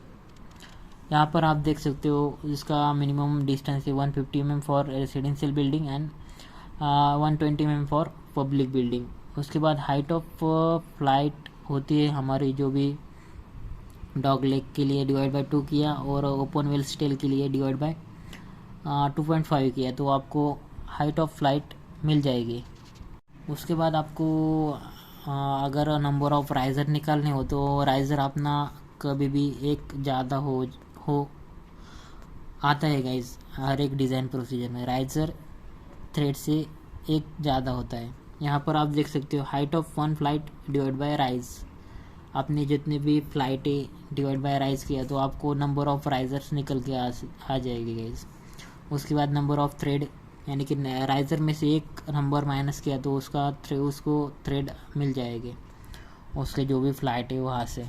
यहाँ पर आप देख सकते हो इसका मिनिमम डिस्टेंस है 150 mm for residential building and 120 mm for public building. उसके बाद हाइट ऑफ फ्लाइट होती है हमारी जो भी डॉग लेग के लिए डिवाइड बाय 2 किया, और ओपन व्हील स्टेल के लिए डिवाइड बाय 2.5 किया, तो आपको हाइट ऑफ फ्लाइट मिल जाएगी। उसके बाद आपको अगर नंबर ऑफ राइज़र निकालने हो तो राइज़र अपना कभी भी एक ज़्यादा हो आता है गाइज। हर एक डिज़ाइन प्रोसीजर में राइज़र थ्रेड से एक ज़्यादा होता है। यहाँ पर आप देख सकते हो height of one flight divide by rise, आपने जितने भी फ्लाइटें डिवाइड बाय राइज किया तो आपको नंबर ऑफ राइज़र्स निकल के आ जाएगी गाइज। उसके बाद नंबर ऑफ थ्रेड, यानी कि राइज़र में से एक नंबर माइनस किया तो उसको थ्रेड मिल जाएंगे उसके जो भी फ्लाइट है वहाँ से,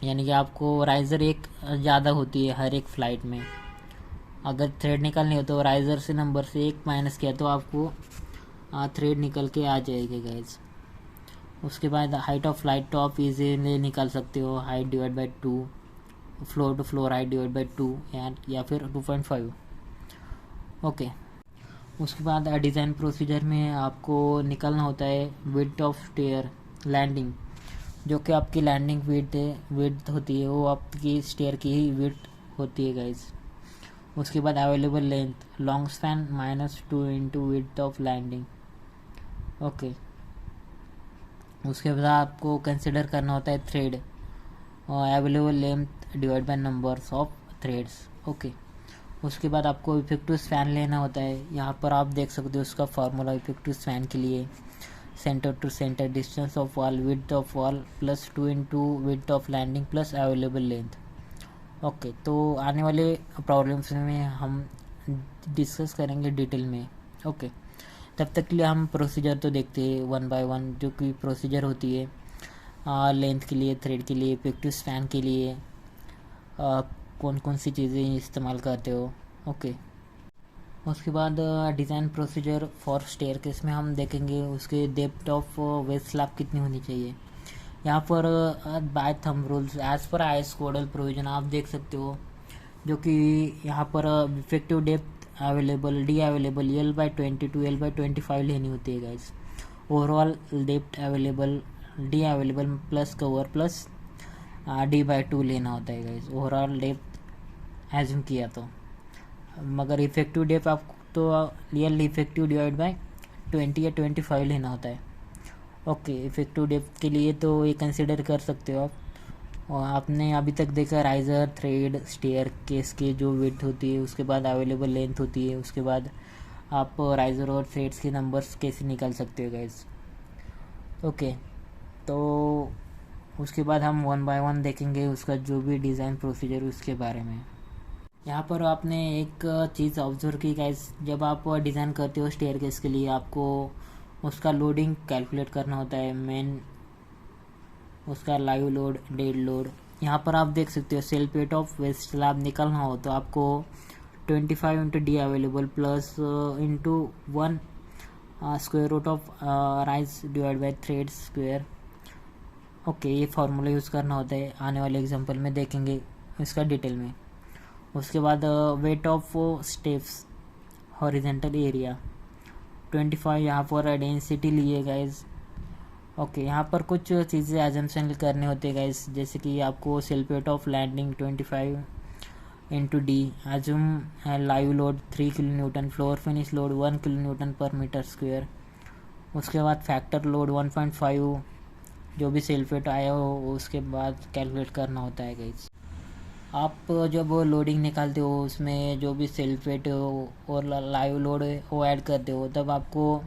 यानी कि आपको राइज़र एक ज़्यादा होती है हर एक फ़्लाइट में। अगर थ्रेड निकालनी हो तो राइज़र से नंबर से एक माइनस किया तो आपको थ्रेड निकल के आ जाएगी गाइज। उसके बाद हाइट ऑफ फ्लाइट तो आप इजीली निकाल सकते हो, height divide by 2, floor to floor height divide by 2 या फिर 2.5। ओके, उसके बाद डिज़ाइन प्रोसीजर में आपको निकालना होता है विड्थ ऑफ स्टेयर लैंडिंग। जो कि आपकी लैंडिंग विड्थ होती है वो आपकी स्टेयर की ही विड्थ होती है गाइज। उसके बाद available length long span -2 into width of landing. Okay, उसके बाद आपको कंसिडर करना होता है thread available length divide by numbers of threads. Okay, उसके बाद आपको इफेक्टिव स्पैन लेना होता है। यहाँ पर आप देख सकते हो उसका फार्मूला इफेक्टिव स्पैन के लिए centre to centre distance of wall width of wall +2 into width of landing plus available length. Okay, तो आने वाले प्रॉब्लम्स में हम डिस्कस करेंगे डिटेल में। ओके, तब तक के लिए हम प्रोसीजर तो देखते हैं 1 बाय 1, जो कि प्रोसीजर होती है लेंथ के लिए, थ्रेड के लिए, इफेक्टिव स्पैन के लिए कौन कौन सी चीज़ें इस्तेमाल करते हो। ओके, उसके बाद डिज़ाइन प्रोसीजर फॉर स्टेयरकेस में हम देखेंगे उसके डेप्थ ऑफ वेस्ट स्लैब कितनी होनी चाहिए। यहाँ पर बाय थंब रूल्स एज पर आईएस कोडल प्रोविजन आप देख सकते हो, जो कि यहाँ पर effective depth available D available L/20 to L/25 लेनी होती है guys. Overall depth available D available plus cover plus D/2 लेना होता है गाइस, ओवरऑल डेप्थ एज्यूम किया तो। मगर इफेक्टिव डेप्थ आपको तो L इफेक्टिव डिवाइड बाय 20 या 25 लेना होता है। ओके, इफेक्टिव डेप्थ के लिए तो ये कंसिडर कर सकते हो आप। और आपने अभी तक देखा राइज़र, थ्रेड, स्टेयर केस की जो विड्थ होती है, उसके बाद अवेलेबल लेंथ होती है, उसके बाद आप राइज़र और थ्रेड्स के नंबर्स कैसे निकाल सकते हो गाइस। ओके, तो उसके बाद हम 1 बाय 1 देखेंगे उसका जो भी डिज़ाइन प्रोसीजर उसके बारे में। यहाँ पर आपने एक चीज़ ऑब्जर्व की गाइस, जब आप डिज़ाइन करते हो स्टेयरकेस के लिए आपको उसका लोडिंग कैलकुलेट करना होता है, मेन उसका लाइव लोड, डेड लोड। यहाँ पर आप देख सकते हो self pet of waist slab निकलना हो तो आपको 25 into D available plus into 1 square root of rise divide by thread square. Okay, ये फार्मूला यूज़ करना होता है, आने वाले एग्जांपल में देखेंगे इसका डिटेल में। उसके बाद weight of steps horizontal area 25 यहाँ पर डेंसिटी लिए गाइज। ओके, यहाँ पर कुछ चीज़ें एजम्पशन करने होते हैं गाइज, जैसे कि आपको cell pet of landing 25 into D, assume live load 3 kilo newton, floor finish load 1 kilo newton per metre square. उसके बाद फैक्टर लोड 1.5 जो भी सेल पेट आया हो उसके बाद कैलकुलेट करना होता है गाइज। आप जब लोडिंग निकालते हो उसमें जो भी सेल पेट और लाइव लोड वो ऐड करते हो, तब आपको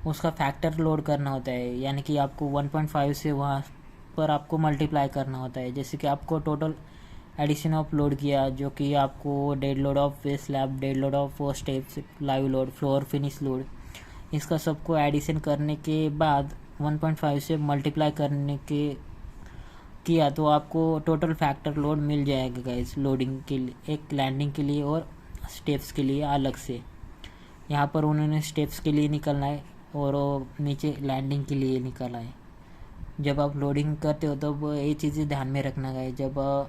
उसका फैक्टर लोड करना होता है, यानी कि आपको 1.5 से वहाँ पर आपको मल्टीप्लाई करना होता है। जैसे कि आपको टोटल एडिशन ऑफ लोड किया, जो कि आपको dead load of waist slab, dead load of steps, live load, floor finish load, इसका सबको एडिशन करने के बाद 1.5 से मल्टीप्लाई करने के किया तो आपको टोटल फैक्टर लोड मिल जाएगा गाइस, लोडिंग के लिए, एक लैंडिंग के लिए और स्टेप्स के लिए अलग से। यहाँ पर उन्होंने स्टेप्स के लिए निकलना है और नीचे लैंडिंग के लिए निकाला है। जब आप लोडिंग करते हो तब ये चीज़ें ध्यान में रखना गाइस, जब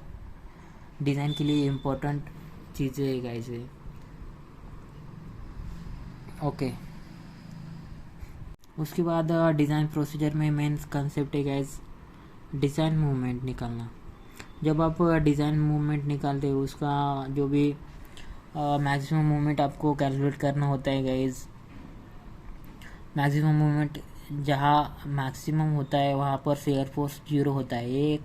डिज़ाइन के लिए इम्पोर्टेंट चीज़ें है गाइस। ओके, उसके बाद डिज़ाइन प्रोसीजर में मेन कंसेप्ट है गाइस डिज़ाइन मूवमेंट निकालना। जब आप डिज़ाइन मूवमेंट निकालते हो उसका जो भी मैक्सिमम मूवमेंट आपको कैलकुलेट करना होता है गाइस। मैक्सिमम मूवमेंट जहाँ मैक्सिमम होता है वहाँ पर शेयर फोर्स 0 होता है, ये एक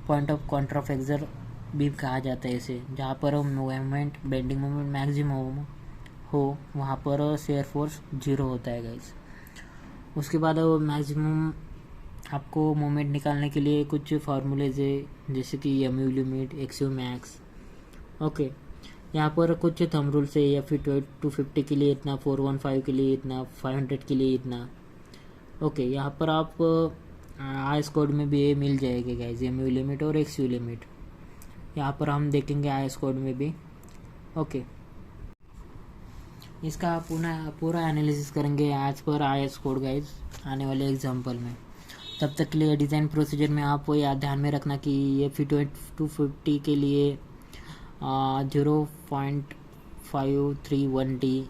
पॉइंट ऑफ कॉन्ट्राफ्लेक्सर भी कहा जाता है इसे। जहाँ पर मूवमेंट बेंडिंग मूवमेंट मैक्सिमम हो वहाँ पर शेयर फोर्स 0 होता है गाइस। उसके बाद मैक्सिमम आपको मूवमेंट निकालने के लिए कुछ फार्मूलेज है, जैसे कि MU limit, XU max. Okay, यहाँ पर कुछ थंब रूल्स है, या फिर 250 के लिए इतना, 415 के लिए इतना, 500 के लिए इतना। ओके, यहाँ पर आप IS कोड में भी ये मिल जाएगा गाइस, MU लिमिट और XU लिमिट। यहाँ पर हम देखेंगे IS कोड में भी। ओके, इसका पूरा एनालिसिस करेंगे as per IS code guys आने वाले एग्जाम्पल में। तब तक के लिए डिज़ाइन प्रोसीजर में आप याद ध्यान में रखना कि ये 250 के लिए 0.531D,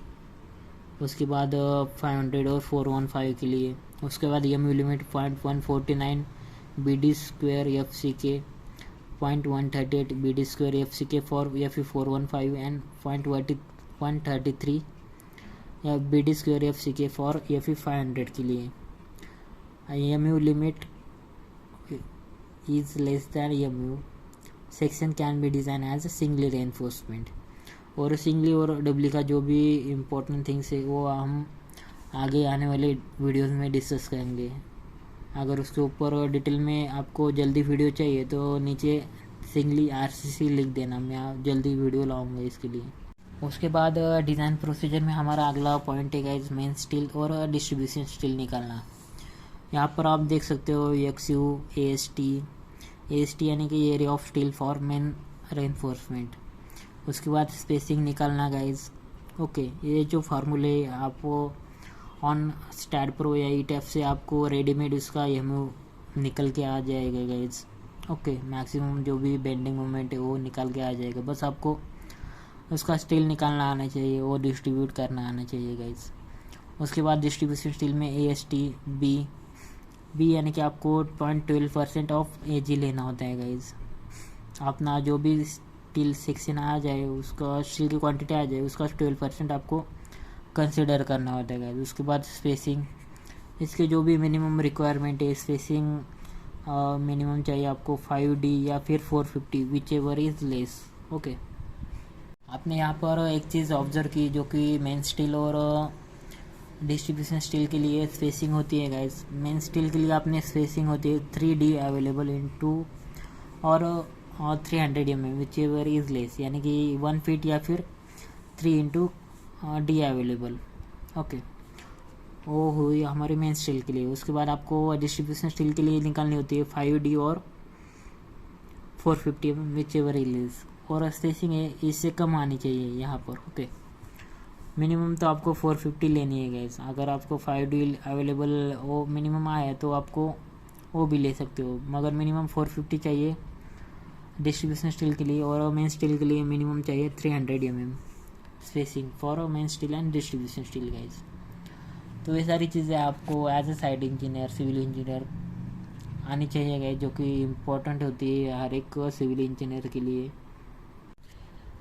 उसके बाद 500 और 415 के लिए, उसके बाद MU limit 0.149 BD square FCK 0.138 BD square FCK for FE415 and 0.133 या BD square FCK for FE500 के लिए. EMU limit is less than EMU. Section can be designed as a singly reinforcement. और सिंगली और डबली का जो भी important things है वो हम आगे आने वाले वीडियोस में डिस्कस करेंगे. अगर उसके ऊपर डिटेल में आपको जल्दी वीडियो चाहिए तो नीचे सिंगली RCC लिख देना, मैं जल्दी वीडियो लाऊंगा इसके लिए. उसके बाद डिज़ाइन प्रोसीजर में हमारा अगला पॉइंट है गाइस मेन स्टील और डिस्ट्रीब्यूशन स्टील निकालना. यहाँ पर आप देख सकते हो XU AST यानी कि area of steel for main reinforcement. उसके बाद स्पेसिंग निकालना गाइज. ओके, ये जो फार्मूले आपको ऑन स्टैट प्रो या ETAP से आपको रेडीमेड उसका EMU निकल के आ जाएगा गाइज. ओके, मैक्सिमम जो भी बेंडिंग मोमेंट है वो निकल के आ जाएगा. बस आपको उसका स्टील निकालना आना चाहिए, वो डिस्ट्रीब्यूट करना आना चाहिए गाइज. उसके बाद डिस्ट्रीब्यूशन स्टील में AST B यानी कि आपको 0.12% ऑफ AG लेना होता है गाइज. अपना जो भी स्टील सेक्शन आ जाए उसका स्टील की क्वांटिटी आ जाए उसका 12% आपको कंसिडर करना होता है गाइज. उसके बाद स्पेसिंग, इसके जो भी मिनिमम रिक्वायरमेंट है स्पेसिंग मिनिमम चाहिए आपको 5D या फिर 450 which ever is less. Okay, आपने यहाँ पर एक चीज़ ऑब्जर्व की जो कि मेन स्टील और डिस्ट्रीब्यूशन स्टील के लिए स्पेसिंग होती है गाइज. मेन स्टील के लिए आपने स्पेसिंग होती है 3D अवेलेबल इनटू और 300 mm which ever is less, यानी कि 1 फीट या फिर 3x D अवेलेबल. ओके, वो हुई हमारे मेन स्टील के लिए. उसके बाद आपको डिस्ट्रीब्यूशन स्टील के लिए निकालनी होती है 5D और 450 mm which ever is less. और स्पेसिंग है इससे कम आनी चाहिए यहाँ पर. ओके, मिनिमम तो आपको 450 लेनी है गाइस. अगर आपको 5D अवेलेबल वो मिनिमम आया तो आपको वो भी ले सकते हो, मगर मिनिमम 450 चाहिए डिस्ट्रीब्यूशन स्टील के लिए. और मेन स्टील के लिए मिनिमम चाहिए 300 mm spacing for main steel and distribution steel guys. तो ये सारी चीज़ें आपको as a site engineer civil engineer आनी चाहिए गाइस, जो कि इम्पोर्टेंट होती है हर एक सिविल इंजीनियर के लिए.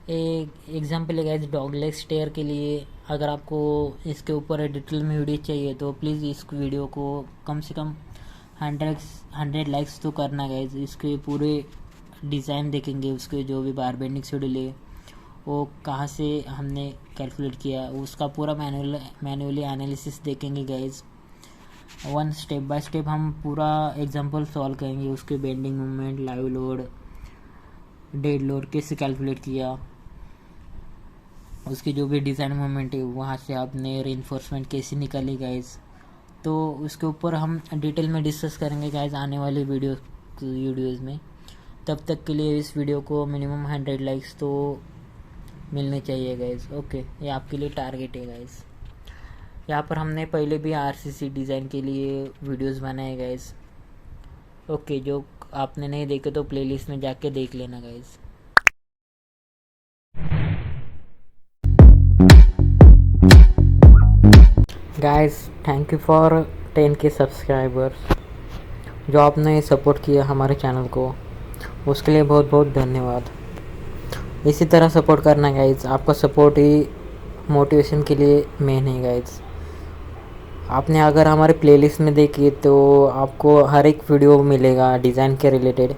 एक एग्जाम्पल है गाइस डॉगलेग स्टेयर के लिए. अगर आपको इसके ऊपर डिटेल में वीडियो चाहिए तो प्लीज़ इस वीडियो को कम से कम 100 लाइक्स तो करना गाइस. इसके पूरे डिज़ाइन देखेंगे, उसके जो भी बार बेंडिंग शेड्यूल है वो कहाँ से हमने कैलकुलेट किया उसका पूरा मैनुअली एनालिसिस देखेंगे guys. One step by step हम पूरा एग्जांपल सॉल्व करेंगे. उसके bending moment, live load, dead load कैसे कैलकुलेट किया, उसकी जो भी डिज़ाइन मोमेंट है वहाँ से आपने रेनफोर्समेंट कैसे निकाली गाइस. तो उसके ऊपर हम डिटेल में डिस्कस करेंगे गाइस आने वाले वीडियोज़ में. तब तक के लिए इस वीडियो को मिनिमम 100 लाइक्स तो मिलने चाहिए गाइस. ओके, ये आपके लिए टारगेट है गाइस. यहाँ पर हमने पहले भी RCC डिज़ाइन के लिए वीडियोस बनाए गाइस. ओके, जो आपने नहीं देखे तो प्लेलिस्ट में जाके देख लेना guys. Guys thank you for 10K subscribers. जो आपने सपोर्ट किया हमारे चैनल को उसके लिए बहुत बहुत धन्यवाद. इसी तरह सपोर्ट करना गाइस. आपका सपोर्ट ही मोटिवेशन के लिए मेन है गाइस. आपने अगर हमारे प्लेलिस्ट में देखी तो आपको हर एक वीडियो मिलेगा डिज़ाइन के रिलेटेड.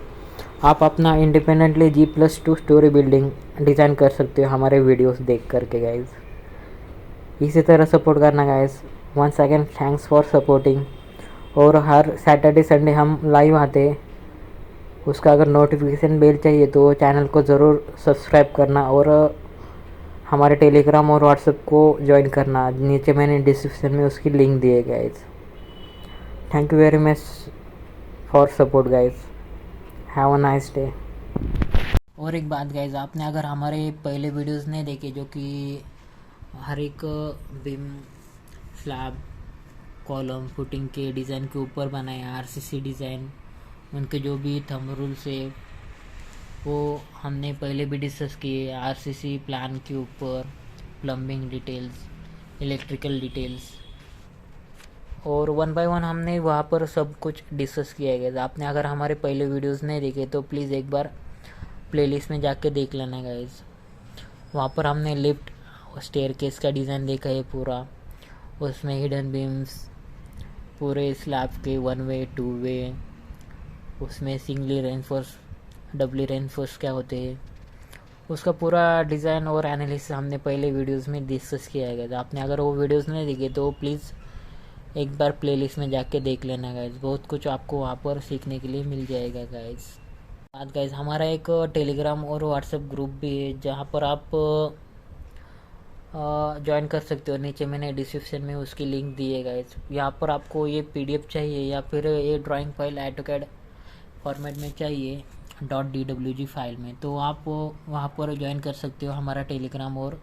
आप अपना independently G+2 story building design कर सकते हो हमारे वीडियोस देख करके गाइस. इसी तरह सपोर्ट करना guys. Once again thanks for supporting. और हर सैटरडे संडे हम लाइव आते हैं. उसका अगर नोटिफिकेशन बेल चाहिए तो चैनल को ज़रूर सब्सक्राइब करना और हमारे टेलीग्राम और व्हाट्सएप को ज्वाइन करना. नीचे मैंने डिस्क्रिप्शन में उसकी लिंक दी है guys. Thank you very much for support guys. Have a nice day. और एक बात गाइस, आपने अगर हमारे पहले वीडियोस नहीं देखे जो कि हर एक बीम, स्लैब, कॉलम, फुटिंग के डिज़ाइन के ऊपर बनाए RCC डिज़ाइन, उनके जो भी थंब रूल्स है वो हमने पहले भी डिस्कस किए. RCC प्लान के ऊपर, प्लम्बिंग डिटेल्स, इलेक्ट्रिकल डिटेल्स, और वन बाय वन हमने वहाँ पर सब कुछ डिस्कस किया गया। आपने अगर हमारे पहले वीडियोस नहीं देखे तो प्लीज़ एक बार प्लेलिस्ट में जाके देख लेना गाइज। वहाँ पर हमने लिफ्ट स्टेयरकेस का डिज़ाइन देखा है पूरा, उसमें हिडन बीम्स पूरे स्लैब के 1 वे 2 वे, उसमें सिंगली रेनफोर्स डबली रेनफोर्स क्या होते हैं, उसका पूरा डिज़ाइन और एनालिसिस हमने पहले वीडियोस में डिस्कस किया गया था। आपने अगर वो वीडियोस नहीं देखे तो प्लीज़ एक बार प्लेलिस्ट में जाके देख लेना गाइज। बहुत कुछ आपको वहाँ पर सीखने के लिए मिल जाएगा गाइज। बाद गाइज हमारा एक टेलीग्राम और व्हाट्सएप ग्रुप भी है जहाँ पर आप ज्वाइन कर सकते हो। नीचे मैंने डिस्क्रिप्शन में उसकी लिंक दी है गाइज। यहाँ पर आपको ये PDF चाहिए या फिर ये ड्राइंग फाइल AutoCAD फॉर्मेट में चाहिए .dwg फाइल में, तो आप वहाँ पर ज्वाइन कर सकते हो। हमारा टेलीग्राम और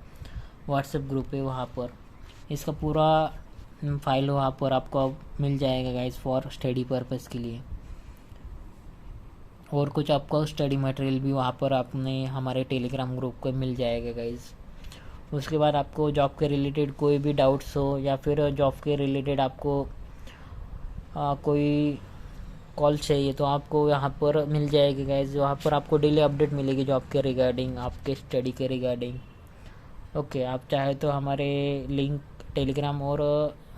व्हाट्सएप ग्रुप है वहाँ पर। इसका पूरा फाइल वहाँ पर आपको मिल जाएगा गाइज फॉर स्टडी पर्पज़ के लिए। और कुछ आपको स्टडी मटेरियल भी वहाँ पर आपने हमारे टेलीग्राम ग्रुप को मिल जाएगा गाइज। उसके बाद आपको जॉब के रिलेटेड कोई भी डाउट्स हो या फिर जॉब के रिलेटेड आपको कोई कॉल चाहिए तो आपको यहाँ पर मिल जाएगी गाइज। वहाँ पर आपको डेली अपडेट मिलेगी जॉब के रिगार्डिंग, आपके स्टडी के रिगार्डिंग। ओके, आप चाहे तो हमारे लिंक टेलीग्राम और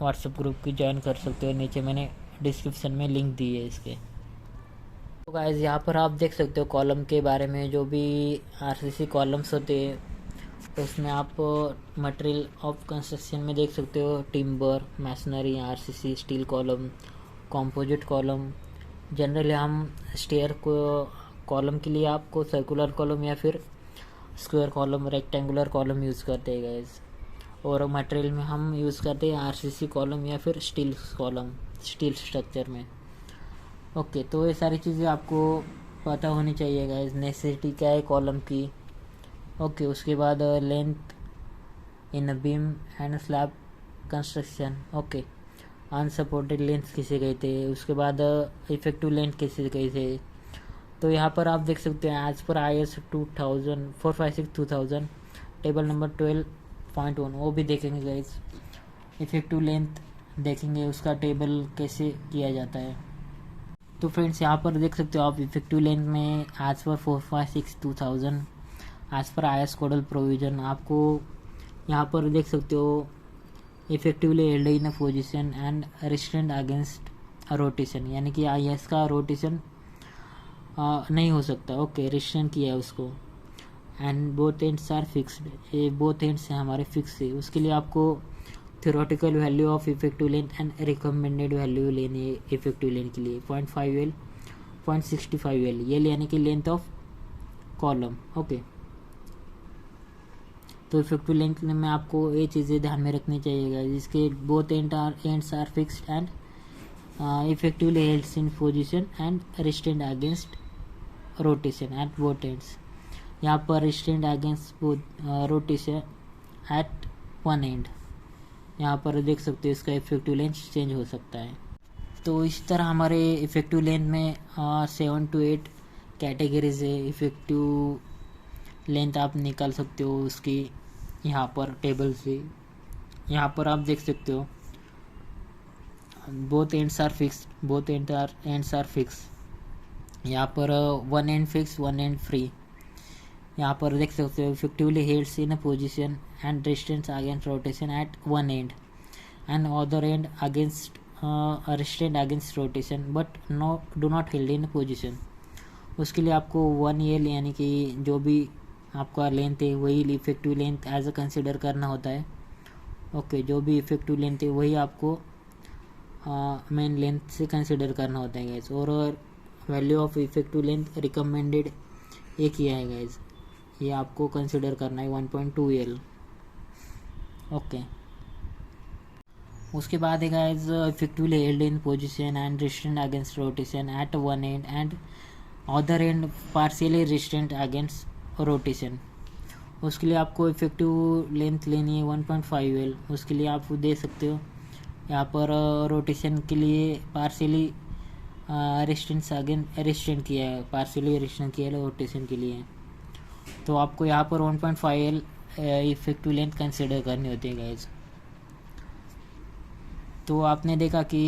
व्हाट्सएप ग्रुप की ज्वाइन कर सकते हो। नीचे मैंने डिस्क्रिप्शन में लिंक दी है इसके। तो गाइज यहाँ पर आप देख सकते हो कॉलम के बारे में, जो भी RCC कॉलम्स होते हैं उसमें आप मटेरियल ऑफ कंस्ट्रक्शन में देख सकते हो timber, masonry, RCC, steel column, composite column. Generally हम स्टेयर को कॉलम के लिए आपको सर्कुलर कॉलम या फिर square column, rectangular column use करते हैं गाइज। और मटेरियल में हम यूज़ करते हैं RCC कॉलम या फिर स्टील कॉलम, स्टील स्ट्रक्चर में। ओके, तो ये सारी चीज़ें आपको पता होनी चाहिए गाइज। नेसेसिटी क्या है कॉलम की। ओके, उसके बाद length in beam and slab construction. Okay, unsupported length किसे कहते हैं। उसके बाद इफेक्टिव लेंथ किसे कहते हैं। तो यहाँ पर आप देख सकते हैं as per IS 456-2000 table number 12.1 वो भी देखेंगे गाइज। इफेक्टिव लेंथ देखेंगे, उसका टेबल कैसे किया जाता है। तो फ्रेंड्स यहाँ पर देख सकते हो आप इफेक्टिव लेंथ में as per 456-2000 as per IS codal provision आपको यहाँ पर देख सकते हो effectively held in a position and restrained against rotation, यानी कि IS का रोटेशन नहीं हो सकता। ओके, रिस्ट्रेंड किया है उसको। And both ends are fixed, ये बोथ एंड्स हैं हमारे फिक्स है। उसके लिए आपको theoretical value of effective length and recommended value लेनी है इफेक्टिव लेंथ के लिए 0.5L 0.65L, ये यानी कि लेंथ ऑफ कॉलम। ओके, तो इफेक्टिव लेंथ में आपको ये चीज़ें ध्यान में रखनी चाहिएगा, जिसके both ends are fixed end effectively helds in position and restrained against rotation at both ends. यहाँ पर restrained against rotation at one end, यहाँ पर देख सकते हो इसका इफेक्टिव लेंथ चेंज हो सकता है। तो इस तरह हमारे इफेक्टिव लेंथ में 7 to 8 कैटेगरीज है। इफेक्टिव लेंथ आप निकाल सकते हो उसकी यहाँ पर टेबल से। यहाँ पर आप देख सकते हो both ends are fix, both ends are fix. यहाँ पर 1 एंड फिक्स 1 एंड फ्री। यहाँ पर देख सकते हो effectively helds in a position and distance against rotation at one end and other end against restraint against rotation but do not held in position. उसके लिए आपको 1L यानी कि जो भी आपका लेंथ है वही effective length as a consider करना होता है। ओके, जो भी इफेक्टिव लेंथ है वही आपको मेन लेंथ से कंसिडर करना होता है गाइज। और value of effective length recommended एक ही है गाइज, ये आपको कंसिडर करना है 1.2L। ओके, उसके बाद है guys effectively held in position and restraint against rotation at one end and other and partially restraint against rotation. उसके लिए आपको इफेक्टिव लेंथ लेनी है 1.5L। उसके लिए आप दे सकते हो यहाँ पर रोटेशन के लिए पार्शियली रिस्ट्रेंट किया है, पार्शियली रिस्ट्रेंट किया है रोटेशन के लिए। तो आपको यहाँ पर 1.5L इफेक्टिव लेंथ कंसिडर करनी होती है गाइज। तो आपने देखा कि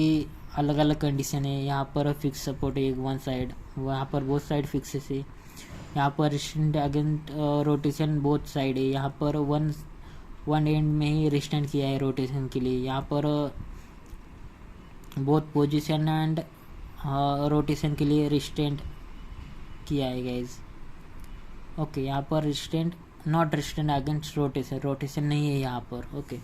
अलग अलग कंडीशन है। यहाँ पर फिक्स सपोर्ट है वन साइड, वहाँ पर बोथ साइड फिक्सेस है। यहाँ पर रिस्टेंट अगेंस्ट रोटेशन बोथ साइड है। यहाँ पर वन एंड में ही रिस्टेंट किया है रोटेशन के लिए। यहाँ पर बोथ पोजीशन एंड रोटेशन के लिए रिस्टेंट किया है गाइज। ओके, यहाँ पर रिस्टेंट not resistant against rotation, rotation नहीं है यहाँ पर। ओके,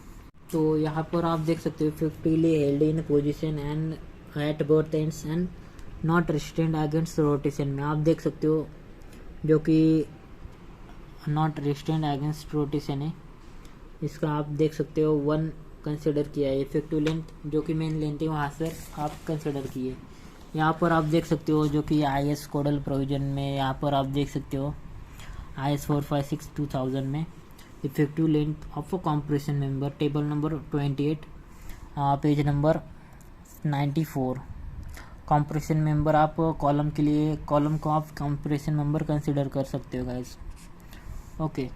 तो यहाँ पर आप देख सकते हो 50 held in position and eight both ends and not resistant against rotation में आप देख सकते हो जो कि नॉट रिस्टेंट अगेंस्ट रोटेशन है। इसका आप देख सकते हो 1 कंसिडर किया है। इफेक्टिव लेंथ जो कि मेन लेंथ है वहाँ से आप कंसिडर किए। यहाँ पर आप देख सकते हो जो कि IS कोडल प्रोविजन में यहाँ पर आप देख सकते हो IS 456/2000 में effective length of a compression member table number 28 page number 94 compression member आप कॉलम के लिए कॉलम को आप कॉम्प्रेशन मेंबर कंसिडर कर सकते हो गाइज। ओके,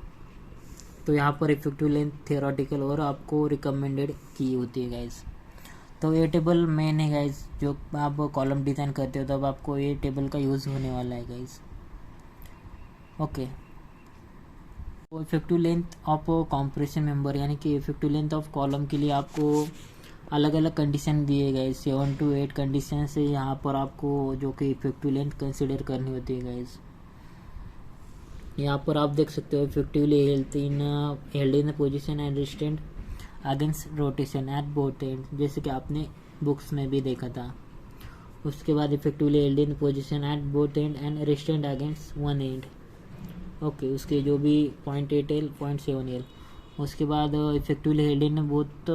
तो यहाँ पर इफेक्टिव लेंथ थियोरेटिकल और आपको रिकमेंडेड की होती है गाइज। तो ये टेबल मेन है गाइज, जो आप कॉलम डिज़ाइन करते हो तब आपको ये टेबल का यूज़ होने वाला है गाइज। ओके, तो effective length of compression member यानी कि इफेक्टिव लेंथ ऑफ कॉलम के लिए आपको अलग अलग कंडीशन दिए गए 7 to 8 कंडीशन से यहाँ पर आपको जो कि इफेक्टिव लेंथ कंसिडर करनी होती है गाइज। यहाँ पर आप देख सकते हो effectively held in position and रिस्टेंट against rotation at both and, जैसे कि आपने बुक्स में भी देखा था। उसके बाद effectively held in position at both and रिस्टेंट against one and. Okay, उसके जो भी 0.8L 0.7L। उसके बाद effectively held in both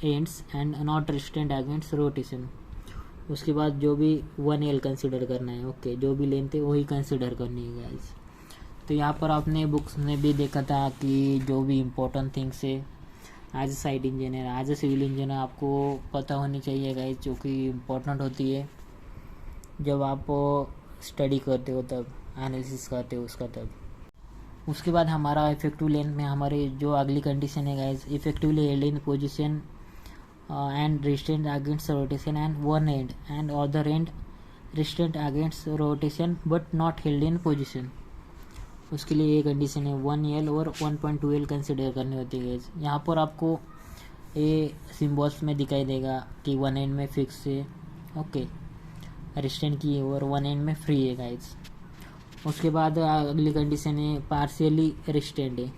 ends and not resistant against rotation. उसके बाद जो भी 1L कंसिडर करना है। ओके, जो भी लेंथ है वही कंसिडर करनी है गाइस। तो यहाँ पर आपने बुक्स में भी देखा था कि जो भी इम्पोर्टेंट थिंग्स है as a site engineer as a civil engineer आपको पता होनी चाहिए गाइस, जो कि इम्पोर्टेंट होती है जब आप स्टडी करते हो तब, एनालिसिस करते हो उसका तब। उसके बाद हमारा इफेक्टिव लेंथ में हमारे जो अगली कंडीशन है guys, effectively held in position and रिस्टेंट against rotation and one end and other and रिस्टेंट against rotation but not held in position. उसके लिए ये कंडीशन है 1L और 1.2L कंसिडर करनी होती है गाइस। यहाँ पर आपको ये सिम्बॉल्स में दिखाई देगा कि वन एंड में फिक्स है, ओके, रिस्टेंट की है और वन एंड में फ्री है गाइस। उसके बाद अगली कंडीशन है पार्शियली रिस्टेंट है,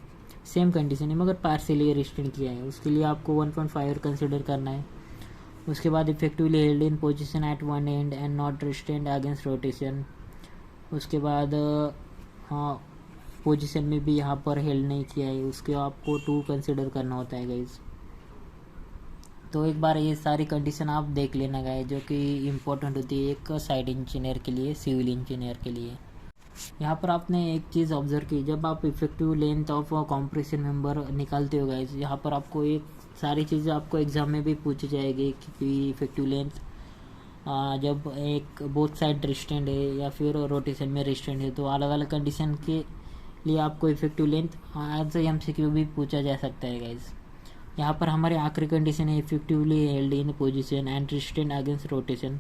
सेम कंडीशन है मगर पार्शियली रिस्टेंट किया है, उसके लिए आपको 1.5 कंसिडर करना है। उसके बाद effectively held in position at one end and not resistant against rotation. उसके बाद पोजीशन में भी यहाँ पर हेल्ड नहीं किया है, उसके आपको 2 कंसिडर करना होता है गाइज। तो एक बार ये सारी कंडीशन आप देख लेना गाइज, जो कि इम्पोर्टेंट होती है एक साइट इंजीनियर के लिए, सिविल इंजीनियर के लिए। यहाँ पर आपने एक चीज़ ऑब्जर्व की, जब आप effective length of compression member निकालते हो गाइज, यहाँ पर आपको एक सारी चीज़ें आपको एग्जाम में भी पूछी जाएगी कि इफेक्टिव लेंथ जब एक बोथ साइड रिस्टेंट है या फिर रोटेशन में रिस्टेंट है, तो अलग अलग कंडीशन के लिए आपको इफेक्टिव लेंथ एज MCQ भी पूछा जा सकता है गाइज। यहाँ पर हमारे आखिरी कंडीशन है effectively held in position and रिस्टेंट against rotation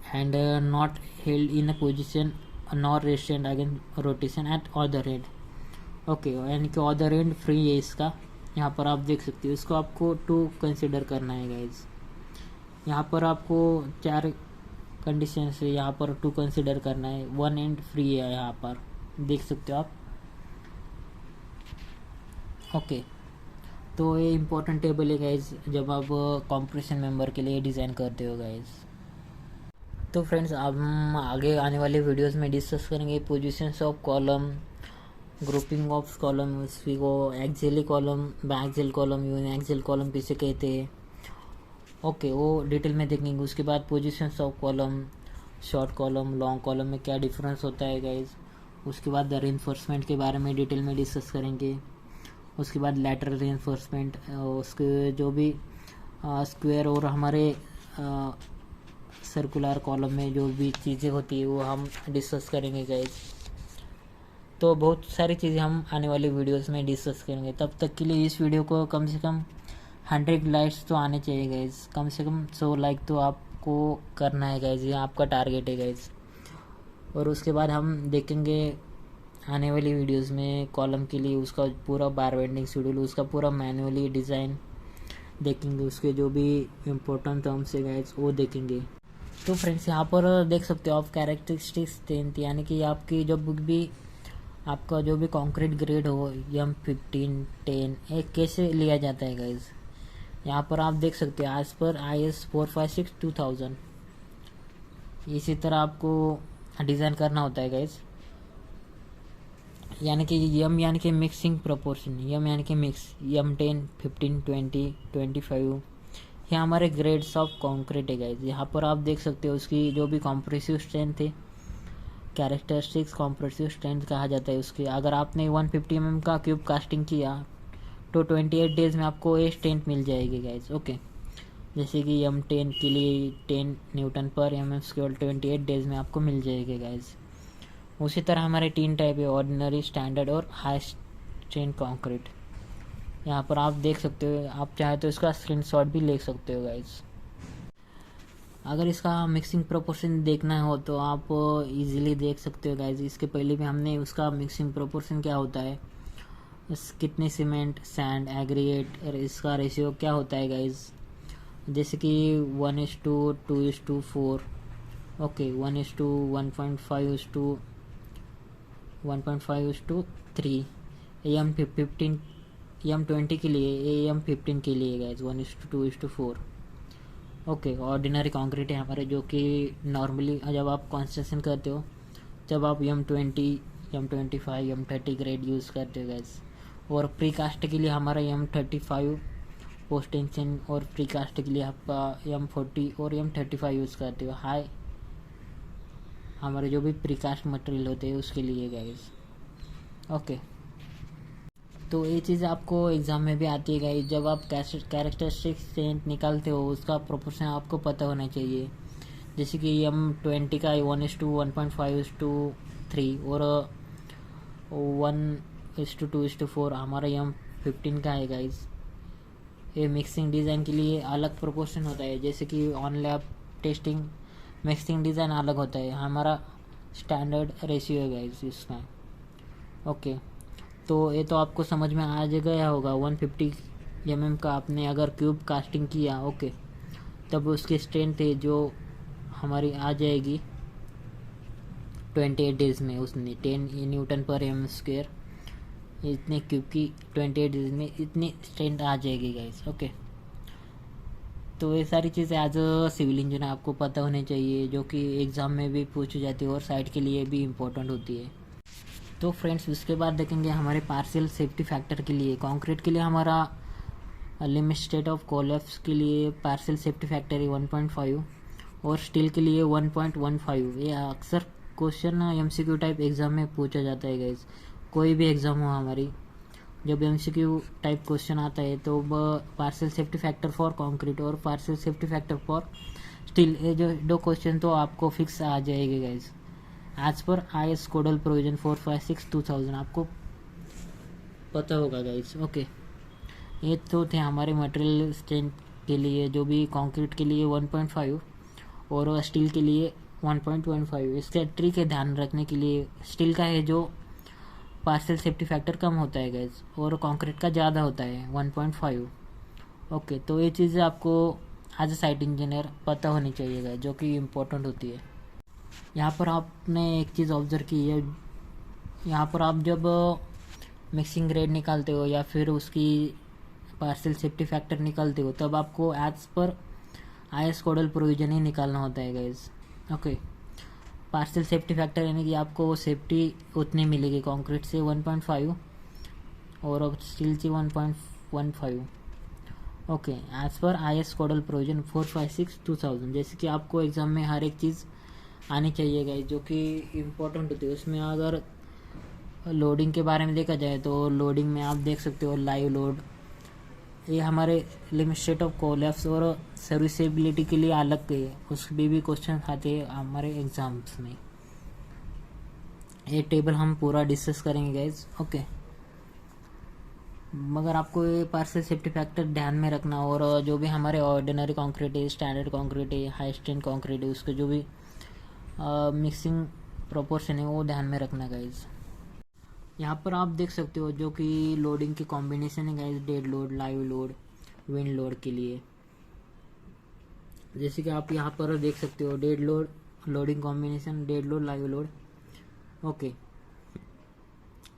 and not held in position not resistant against rotation eight other and. Okay, यानी कि अदर एंड फ्री है इसका, यहाँ पर आप देख सकते हो। इसको आपको 2 कंसिडर करना है गाइज। यहाँ पर आपको 4 कंडीशन से यहाँ पर 2 कंसिडर करना है, वन एंड फ्री है यहाँ पर देख सकते हो आप। ओके, तो ये इम्पोर्टेंट टेबल है गाइज जब आप कॉम्प्रेशन मेंबर के लिए डिज़ाइन करते हो गाइज। तो फ्रेंड्स, अब हम आगे आने वाले वीडियोस में डिस्कस करेंगे positions of column, grouping of column, उसको axially column, biaxial column, uniaxial column किसे कहते हैं। ओके, वो डिटेल में देखेंगे। उसके बाद positions of column, short column, long column में क्या डिफरेंस होता है गाइज। उसके बाद रीइंफोर्समेंट के बारे में डिटेल में डिस्कस करेंगे। उसके बाद लैटरल रीइंफोर्समेंट, उसके जो भी स्क्वायर और हमारे सर्कुलर कॉलम में जो भी चीज़ें होती है वो हम डिस्कस करेंगे गाइज। तो बहुत सारी चीज़ें हम आने वाले वीडियोस में डिस्कस करेंगे। तब तक के लिए इस वीडियो को कम से कम 100 लाइक्स तो आने चाहिए गाइज, कम से कम 100 लाइक तो आपको करना है गाइज, ये आपका टारगेट है गाइज। और उसके बाद हम देखेंगे आने वाली वीडियोस में कॉलम के लिए उसका पूरा बार बेंडिंग शेड्यूल, उसका पूरा मैनुअली डिज़ाइन देखेंगे, उसके जो भी इम्पोर्टेंट टर्म्स है गाइज वो देखेंगे। तो फ्रेंड्स यहाँ पर देख सकते हो आप कैरेक्टरिस्टिक्स स्ट्रेंथ, यानी कि आपकी जो बुक भी आपका जो भी कॉन्क्रीट ग्रेड हो M15 10 एक कैसे लिया जाता है गाइज, यहाँ पर आप देख सकते हो एज पर IS 456/2000 इसी तरह आपको डिज़ाइन करना होता है गाइज। यानी कि यम यानी कि मिक्सिंग प्रोपोर्शन, यम यानी कि मिक्स, M10 15 20 25 ये हमारे ग्रेड्स ऑफ कॉन्क्रीट है गाइज। यहाँ पर आप देख सकते हो उसकी जो भी कॉम्प्रेसिव स्ट्रेंथ है, कैरेक्टरिस्टिक्स कॉम्प्रेसिव स्ट्रेंथ कहा जाता है उसकी। अगर आपने 150 mm का क्यूब कास्टिंग किया तो 28 डेज में आपको ये स्ट्रेंथ मिल जाएगी गाइज। ओके, जैसे कि M10 के लिए 10 Nm² 28 डेज में आपको मिल जाएगी गाइज। उसी तरह हमारे 3 टाइप है, ऑर्डिनरी, स्टैंडर्ड और हाई स्ट्रेंथ कॉन्क्रीट। यहाँ पर आप देख सकते हो, आप चाहे तो इसका स्क्रीनशॉट भी ले सकते हो गाइज। अगर इसका मिक्सिंग प्रोपोर्शन देखना हो तो आप इजीली देख सकते हो गाइज। इसके पहले भी हमने उसका मिक्सिंग प्रोपोर्शन क्या होता है, कितने सीमेंट, सैंड, एग्रीगेट और इसका रेशियो क्या होता है गाइज, जैसे कि 1:2:4, ओके 1:1.5:3, M20 के लिए, AM15 के लिए गाइज 1:2:4। ओके, ऑर्डिनरी कॉन्क्रीट है हमारे, जो कि नॉर्मली जब आप कंस्ट्रक्शन करते हो जब आप M20 M25 M30 grade use करते हो गाइज। और प्री कास्ट के लिए हमारा M35 पोस्ट टेंशन, और प्री कास्ट के लिए आपका M40 और M35 यूज़ करते हो। हाई हमारे जो भी प्री कास्ट मटेरियल होते हैं उसके लिए गाइज। ओके, तो ये चीज़ आपको एग्ज़ाम में भी आती है गाइज। जब आप कैरेक्टरिस्टिक्स स्ट्रेंथ निकालते हो उसका प्रोपोर्शन आपको पता होना चाहिए। जैसे कि M20 का 1:1.5:3 और 1:2:4 हमारा M15 का है गाइज। ये मिक्सिंग डिज़ाइन के लिए अलग प्रोपोर्शन होता है, जैसे कि on lab testing mixing design अलग होता है, हमारा स्टैंडर्ड रेशियो है गाइज इसका। ओके, तो ये तो आपको समझ में आ गया होगा। 150 mm का आपने अगर क्यूब कास्टिंग किया, ओके, तब उसकी स्ट्रेंथ है जो हमारी आ जाएगी 28 डेज में, उसने 10 Nm², इतने क्यूब की 28 डेज में इतनी स्ट्रेंथ आ जाएगी गाइस। ओके, तो ये सारी चीज़ें एज अ सिविल इंजीनियर आपको पता होनी चाहिए, जो कि एग्ज़ाम में भी पूछी जाती है और साइट के लिए भी इम्पोर्टेंट होती है। तो फ्रेंड्स उसके बाद देखेंगे हमारे पार्शियल सेफ्टी फैक्टर के लिए। कंक्रीट के लिए हमारा लिमिट स्टेट ऑफ कोलैप्स के लिए पार्शियल सेफ्टी फैक्टर है 1.5 और स्टील के लिए 1.15। ये अक्सर क्वेश्चन MCQ टाइप एग्ज़ाम में पूछा जाता है गाइज। कोई भी एग्ज़ाम हो हमारी, जब MCQ टाइप क्वेश्चन आता है तो partial safety factor for concrete और partial safety factor for steel, ये जो 2 क्वेश्चन तो आपको फिक्स आ जाएंगे गाइज। एज पर IS कोडल प्रोविजन 456/2000 आपको पता होगा गाइज। ओके, ये तो थे हमारे मटेरियल स्ट्रेंथ के लिए, जो भी कंक्रीट के लिए 1.5 और स्टील के लिए 1.15। इसके ट्रिक है ध्यान रखने के लिए, स्टील का है जो पार्शियल सेफ्टी फैक्टर कम होता है गाइज और कंक्रीट का ज़्यादा होता है 1.5। ओके, तो ये चीज़ें आपको एज अ साइट इंजीनियर पता होनी चाहिए गाइज, जो कि इम्पोर्टेंट होती है। यहाँ पर आपने एक चीज़ ऑब्जर्व की है, यहाँ पर आप जब मिक्सिंग ग्रेड निकालते हो या फिर उसकी पार्शियल सेफ्टी फैक्टर निकालते हो, तब आपको as per IS codal provision ही निकालना होता है guys. Okay, partial safety factor यानी कि आपको सेफ्टी उतनी मिलेगी कंक्रीट से 1.5 और स्टील से 1.15। ओके, एज पर IS कोडल प्रोविजन 456/2000। जैसे कि आपको एग्ज़ाम में हर एक चीज़ आनी चाहिए गाइज, जो कि इम्पोर्टेंट होती है। उसमें अगर लोडिंग के बारे में देखा जाए तो लोडिंग में आप देख सकते हो लाइव लोड, ये हमारे लिमिट स्टेट ऑफ कोलैप्स और सर्विसेबिलिटी के लिए अलग है, उसमें भी क्वेश्चन आते हैं हमारे एग्जाम्स में। ये टेबल हम पूरा डिस्कस करेंगे गाइज। ओके, मगर आपको ये पार्शियल सेफ्टी फैक्टर ध्यान में रखना, और जो भी हमारे ऑर्डिनरी कंक्रीट है, स्टैंडर्ड कंक्रीट है, हाई स्ट्रेंथ कंक्रीट है, उसके जो भी मिक्सिंग प्रोपोर्शन है वो ध्यान में रखना गाइज। यहाँ पर आप देख सकते हो जो कि लोडिंग की कॉम्बिनेशन है guys, dead load, live load, wind load के लिए। जैसे कि आप यहाँ पर देख सकते हो dead load loading combination, dead load, live load. Okay,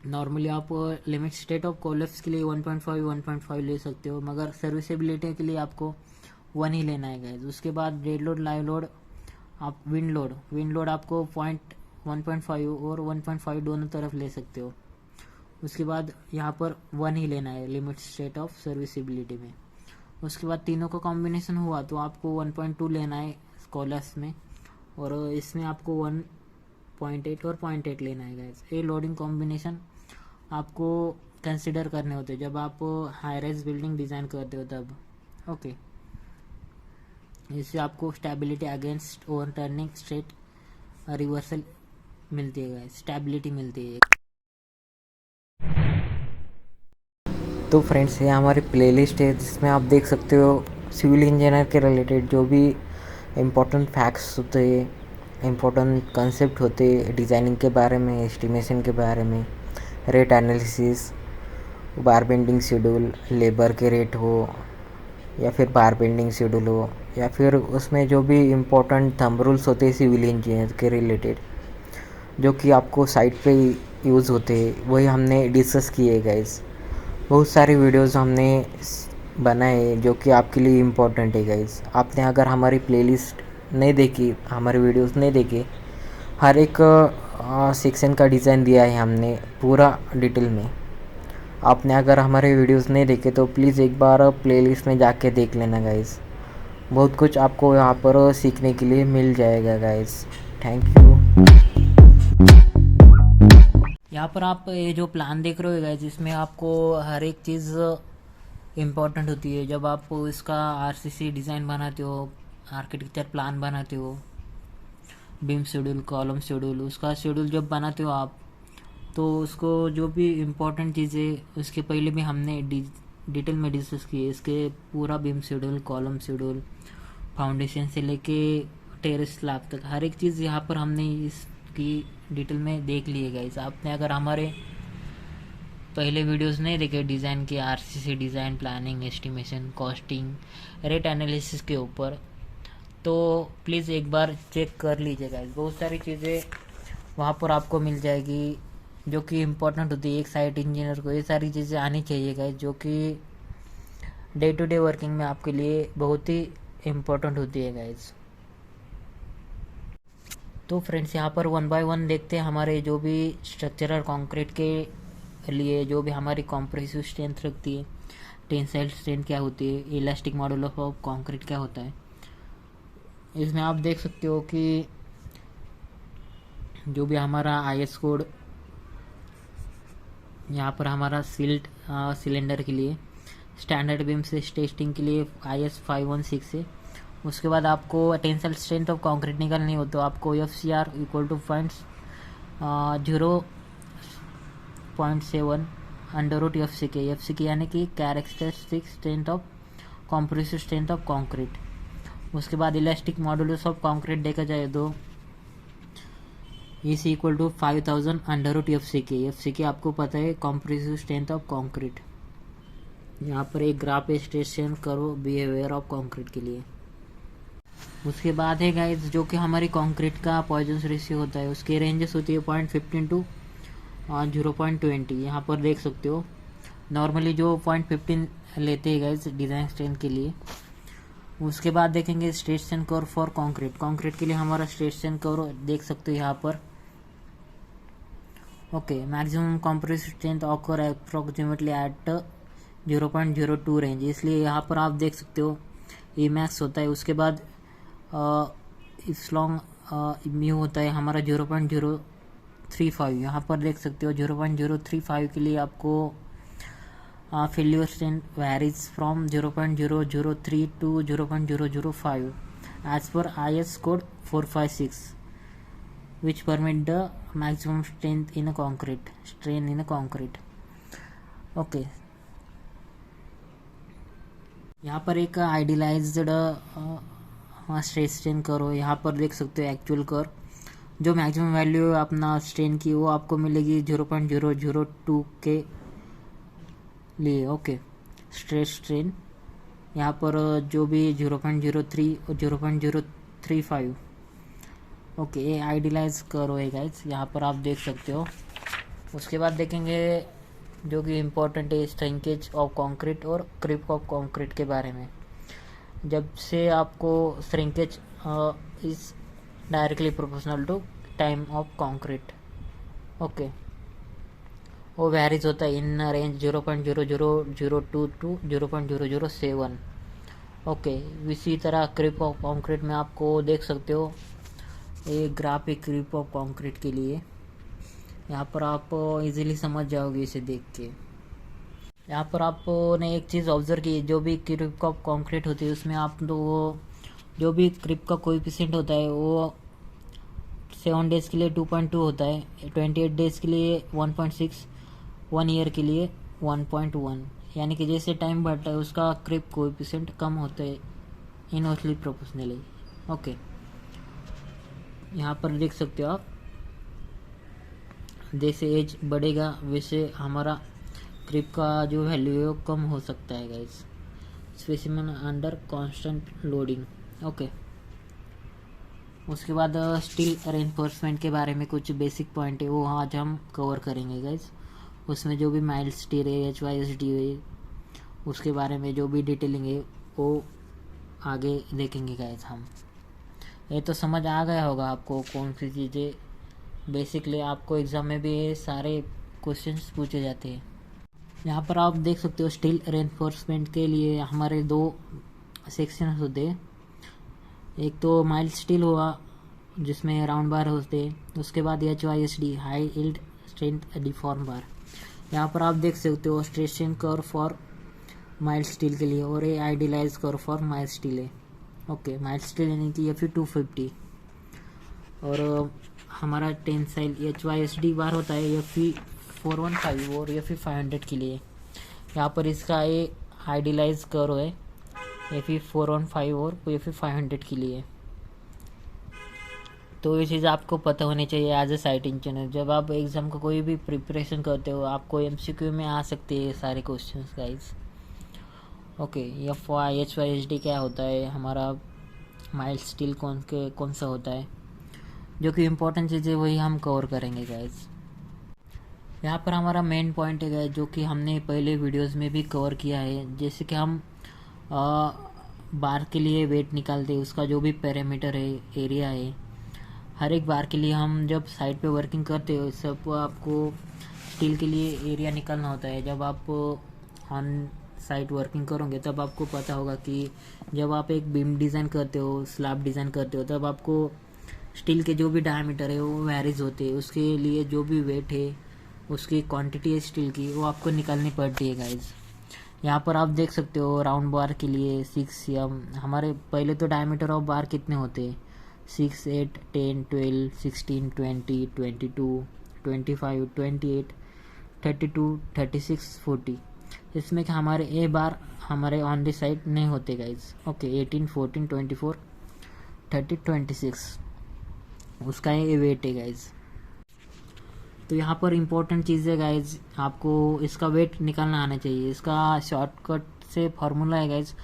normally आप लिमिट स्टेट ऑफ कोलैप्स के लिए 1.5 ले सकते हो, मगर सर्विसेबिलिटी के लिए आपको 1 ही लेना है गाइज। उसके बाद डेड लोड, लाइव लोड, आप विंड लोड आपको 1.5 और 1.5 दोनों तरफ ले सकते हो। उसके बाद यहाँ पर 1 ही लेना है लिमिट स्टेट ऑफ सर्विसेबिलिटी में। उसके बाद तीनों का कॉम्बिनेशन हुआ तो आपको 1.2 लेना है कोलैप्स में, और इसमें आपको 1.8 और 0.8 लेना है गाइज। ये लोडिंग कॉम्बिनेशन आपको कंसिडर करने होते हैं जब आप हाई राइज बिल्डिंग डिज़ाइन करते हो तब। ओके, इससे आपको stability against over turning, straight reversal मिलती है गाइज, स्टेबिलिटी मिलती है। तो फ्रेंड्स, ये हमारी प्लेलिस्ट है जिसमें आप देख सकते हो सिविल इंजीनियर के रिलेटेड जो भी इम्पोर्टेंट फैक्ट्स होते हैं, इम्पोर्टेंट कंसेप्ट होते हैं डिज़ाइनिंग के बारे में, एस्टिमेशन के बारे में, रेट एनालिसिस, बार बेंडिंग शेड्यूल, लेबर के रेट हो या फिर बार बेंडिंग शेड्यूल हो, या फिर उसमें जो भी इम्पोर्टेंट थंब रूल्स होते हैं सिविल इंजीनियर के रिलेटेड जो कि आपको साइट पे यूज़ होते हैं, वही हमने डिस्कस किए गाइस। बहुत सारी वीडियोस हमने बनाए जो कि आपके लिए इम्पोर्टेंट है गाइस। आपने अगर हमारी प्लेलिस्ट नहीं देखी, हमारे वीडियोस नहीं देखे, हर एक सेक्शन का डिज़ाइन दिया है हमने पूरा डिटेल में। आपने अगर हमारे वीडियोस नहीं देखे तो प्लीज़ एक बार प्लेलिस्ट में जाके देख लेना गाइस। बहुत कुछ आपको यहाँ पर सीखने के लिए मिल जाएगा गाइस। Thank you. यहाँ पर आप ये जो प्लान देख रहे हो गाइस, जिसमें आपको हर एक चीज़ इम्पोर्टेंट होती है जब आप इसका आरसीसी डिज़ाइन बनाते हो, आर्किटेक्चर प्लान बनाते हो, बीम शेड्यूल, कॉलम शेड्यूल, उसका शेड्यूल जब बनाते हो आप, तो उसको जो भी इम्पोर्टेंट चीज़ें उसके पहले भी हमने डिटेल में डिस्कस किए। इसके पूरा beam schedule, column schedule, foundation से लेके टेरेस स्लैब तक हर एक चीज़ यहाँ पर हमने इसकी डिटेल में देख ली है गाइस। आपने अगर हमारे पहले वीडियोस नहीं देखे डिज़ाइन के, RCC design, planning, estimation, costing, rate analysis के ऊपर, तो प्लीज़ एक बार चेक कर लीजिए गाइस। बहुत सारी चीज़ें वहाँ पर आपको मिल जाएगी जो कि इम्पोर्टेंट होती है। एक साइट इंजीनियर को ये सारी चीज़ें आनी चाहिए गाइस, जो कि डे टू डे वर्किंग में आपके लिए बहुत ही इम्पोर्टेंट होती है गाइस। तो फ्रेंड्स, यहाँ पर 1 बाय 1 देखते हैं हमारे जो भी स्ट्रक्चरल कंक्रीट के लिए जो भी हमारी कॉम्प्रेसिव स्ट्रेंथ रखती है, टेंसाइल स्ट्रेंथ क्या होती है, इलास्टिक मॉडुलस ऑफ कंक्रीट क्या होता है। इसमें आप देख सकते हो कि जो भी हमारा आईएस कोड, यहाँ पर हमारा सील्ड सिलेंडर के लिए स्टैंडर्ड बीम से टेस्टिंग के लिए IS 516 है। उसके बाद आपको टेंसाइल स्ट्रेंथ ऑफ कंक्रीट निकालनी हो तो आपको FCR equal to 0.7 under root FCK यानी कि characteristic strength of compressive strength of concrete. उसके बाद इलास्टिक मॉडुलस ऑफ कंक्रीट देखा जाए तो is equal to 5000 under root FCK आपको पता है कॉम्प्रेसिव स्ट्रेंथ ऑफ कंक्रीट। यहाँ पर एक ग्राफ स्टेशन करो बिहेवियर ऑफ कंक्रीट के लिए। उसके बाद है गाइस जो कि हमारी कंक्रीट का पॉइजन्स रेशियो होता है, उसकी रेंजेस होती है 0.15 टू 0.20। यहाँ पर देख सकते हो नॉर्मली जो 0.15 लेते हैं गाइस डिज़ाइन स्ट्रेंथ के लिए। उसके बाद देखेंगे stress strain curve for concrete के लिए हमारा स्ट्रेस स्ट्रेन कर्व देख सकते हो यहाँ पर। Okay, maximum compressive strength occur approximately at 0.02 range, इसलिए यहाँ पर आप देख सकते हो ई मैक्स होता है। उसके बाद इप्सिलॉन म्यू होता है हमारा 0.035। यहाँ पर देख सकते हो 0.035 के लिए आपको failure strength varies from 0.003 to 0.005 as पर IS code 456 which permit the maximum strength in a concrete strain in a concrete. Okay, यहाँ पर एक आइडियलाइज्ड स्ट्रेस स्ट्रेन कर हो, यहाँ पर देख सकते हो एक्चुअल कर जो मैक्सिमम वैल्यू है अपना स्ट्रेन की वो आपको मिलेगी 0.002 के लिए। ओके, स्ट्रेस स्ट्रेन यहाँ पर जो भी 0.03 और 0.035 ओके, ये आइडियलाइज करो है गाइस, यहाँ पर आप देख सकते हो। उसके बाद देखेंगे जो कि इम्पोर्टेंट है श्रिंकेज ऑफ कंक्रीट और क्रीप ऑफ कंक्रीट के बारे में। जब से आपको shrinkage is directly proportional to time of concrete. Okay, वो वेरीज होता है इन रेंज 0.0002 टू 0.007। ओके, इसी तरह क्रीप ऑफ कंक्रीट में आपको देख सकते हो एक ग्राफ है क्रीप ऑफ कंक्रीट के लिए। यहाँ पर आप इजीली समझ जाओगे इसे देख के। यहाँ पर आपने एक चीज़ ऑब्जर्व की, जो भी क्रीप ऑफ कंक्रीट होती है उसमें आप तो वो जो भी क्रीप का कोएफिशिएंट होता है वो 7 डेज़ के लिए 2.2 होता है, 28 डेज़ के लिए 1.6, 1 ईयर के लिए 1.1। यानी कि जैसे टाइम बढ़ता है उसका क्रीप कोएफिशिएंट कम होता है इनवर्सली प्रोपोर्शनली। ओके, यहाँ पर देख सकते हो आप, जैसे एज बढ़ेगा वैसे हमारा क्रीप का जो वैल्यू है वो कम हो सकता है guys, specimen under constant loading. Okay, उसके बाद स्टील रेनफोर्समेंट के बारे में कुछ बेसिक पॉइंट है वो आज हम कवर करेंगे गाइस। उसमें जो भी माइल्ड स्टील है, HYSD है, उसके बारे में जो भी डिटेलिंग है वो आगे देखेंगे गाइस हम। ये तो समझ आ गया होगा आपको कौन सी चीज़ें बेसिकली आपको एग्ज़ाम में भी सारे क्वेश्चंस पूछे जाते हैं। यहाँ पर आप देख सकते हो स्टील रेनफोर्समेंट के लिए हमारे 2 सेक्शन होते हैं। एक तो माइल्ड स्टील हुआ जिसमें राउंड बार होते हैं, उसके बाद HYSD high yield strength deform bar. यहाँ पर आप देख सकते हो strain curve for mild steel के लिए और ये idealize curve for mild steel है। ओके, माइल्ड स्टील यानी कि Fe 250 और हमारा टेंसाइल HYSD बार होता है Fe 415 और Fe 500 के लिए। यहाँ पर इसका ये आइडियलाइज कर्व है Fe 415 और Fe 500 के लिए। तो ये चीज़ आपको पता होनी चाहिए एज ए साइट इंजीनियर। जब आप एग्ज़ाम का कोई भी प्रिपरेशन करते हो आपको MCQ में आ सकते हैं सारे क्वेश्चंस गाइस। ओके, HYSD क्या होता है, हमारा माइल्ड स्टील कौन सा होता है, जो कि इम्पोर्टेंट चीज़ें वही हम कवर करेंगे गाइस। यहाँ पर हमारा मेन पॉइंट है गाइस जो कि हमने पहले वीडियोस में भी कवर किया है। जैसे कि हम बार के लिए वेट निकालते हैं, उसका जो भी पैरामीटर है, एरिया है, हर एक बार के लिए हम जब साइट पे वर्किंग करते हो सब आपको स्टील के लिए एरिया निकालना होता है। जब आप ऑन साइट वर्किंग करोगे तब आपको पता होगा कि जब आप एक बीम डिज़ाइन करते हो, स्लैब डिज़ाइन करते हो, तब आपको स्टील के जो भी डायमीटर है वो वेरीज होते हैं। उसके लिए जो भी वेट है, उसकी क्वांटिटी है स्टील की, वो आपको निकालनी पड़ती है गाइज। यहाँ पर आप देख सकते हो राउंड बार के लिए 6 m हमारे पहले तो डायमीटर ऑफ बार कितने होते हैं 6, 8, 10, 12, 16, 20, 22, 25, 28, 32, 36, 40। इसमें कि हमारे ए बार हमारे ऑन द साइड नहीं होते गाइज। ओके, 18, 14, 24, 30, 26 उसका ये वेट है गाइज। तो यहाँ पर इम्पोर्टेंट चीज़ है गाइज, आपको इसका वेट निकालना आना चाहिए। इसका शॉर्टकट से फार्मूला है गाइज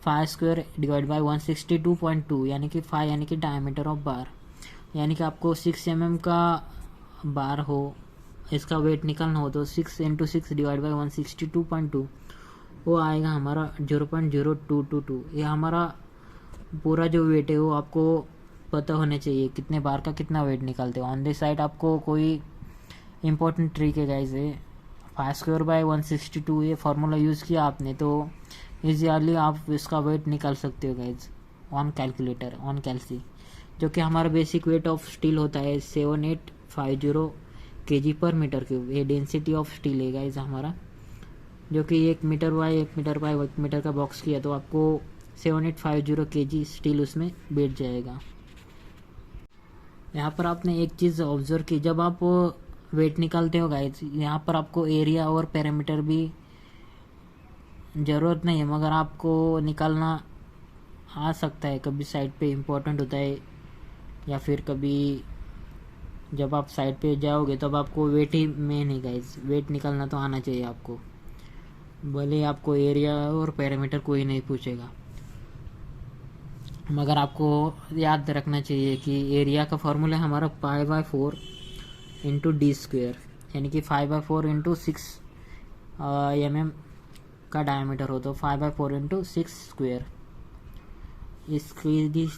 5² डिवाइड बाई 162.2 यानी कि 5 यानी कि डायमीटर ऑफ बार। यानी कि आपको 6 mm का बार हो, इसका वेट निकालना हो तो 6 × 6 डिवाइड बाई 162.2 वो आएगा हमारा 0.0222। ये हमारा पूरा जो वेट है वो आपको पता होना चाहिए कितने बार का कितना वेट निकालते हो। ऑन द साइड आपको कोई इम्पोर्टेंट ट्रिक है गाइज, 5² बाई 162 ये फार्मूला यूज़ किया आपने तो ईजीली आप इसका वेट निकाल सकते हो गाइज ऑन कैलकुलेटर, ऑन कैलसी, जो कि हमारा बेसिक वेट ऑफ स्टील होता है 7850 kg पर मीटर क्यूब। ये डेंसिटी ऑफ स्टील है गाइज हमारा, जो कि 1 metre by 1 metre by 1 metre का बॉक्स किया तो आपको 7850 kg स्टील उसमें बैठ जाएगा। यहाँ पर आपने एक चीज़ ऑब्जर्व की, जब आप वेट निकालते हो गाइज यहाँ पर आपको एरिया और पैरामीटर भी ज़रूरत नहीं है, मगर आपको निकालना आ सकता है। कभी साइट पे इम्पोर्टेंट होता है, या फिर कभी जब आप साइट पे जाओगे तब आपको वेट ही मेन है गाइस। वेट निकालना तो आना चाहिए आपको, भले आपको एरिया और पैरामीटर कोई नहीं पूछेगा। मगर आपको याद रखना चाहिए कि एरिया का फॉर्मूला है हमारा 5/4 इंटू डी स्क्वेयर, यानी कि 5/4 इंटू 6 mm का डायमीटर हो तो 5/4 इंटू 6 स्क्वेयर। इस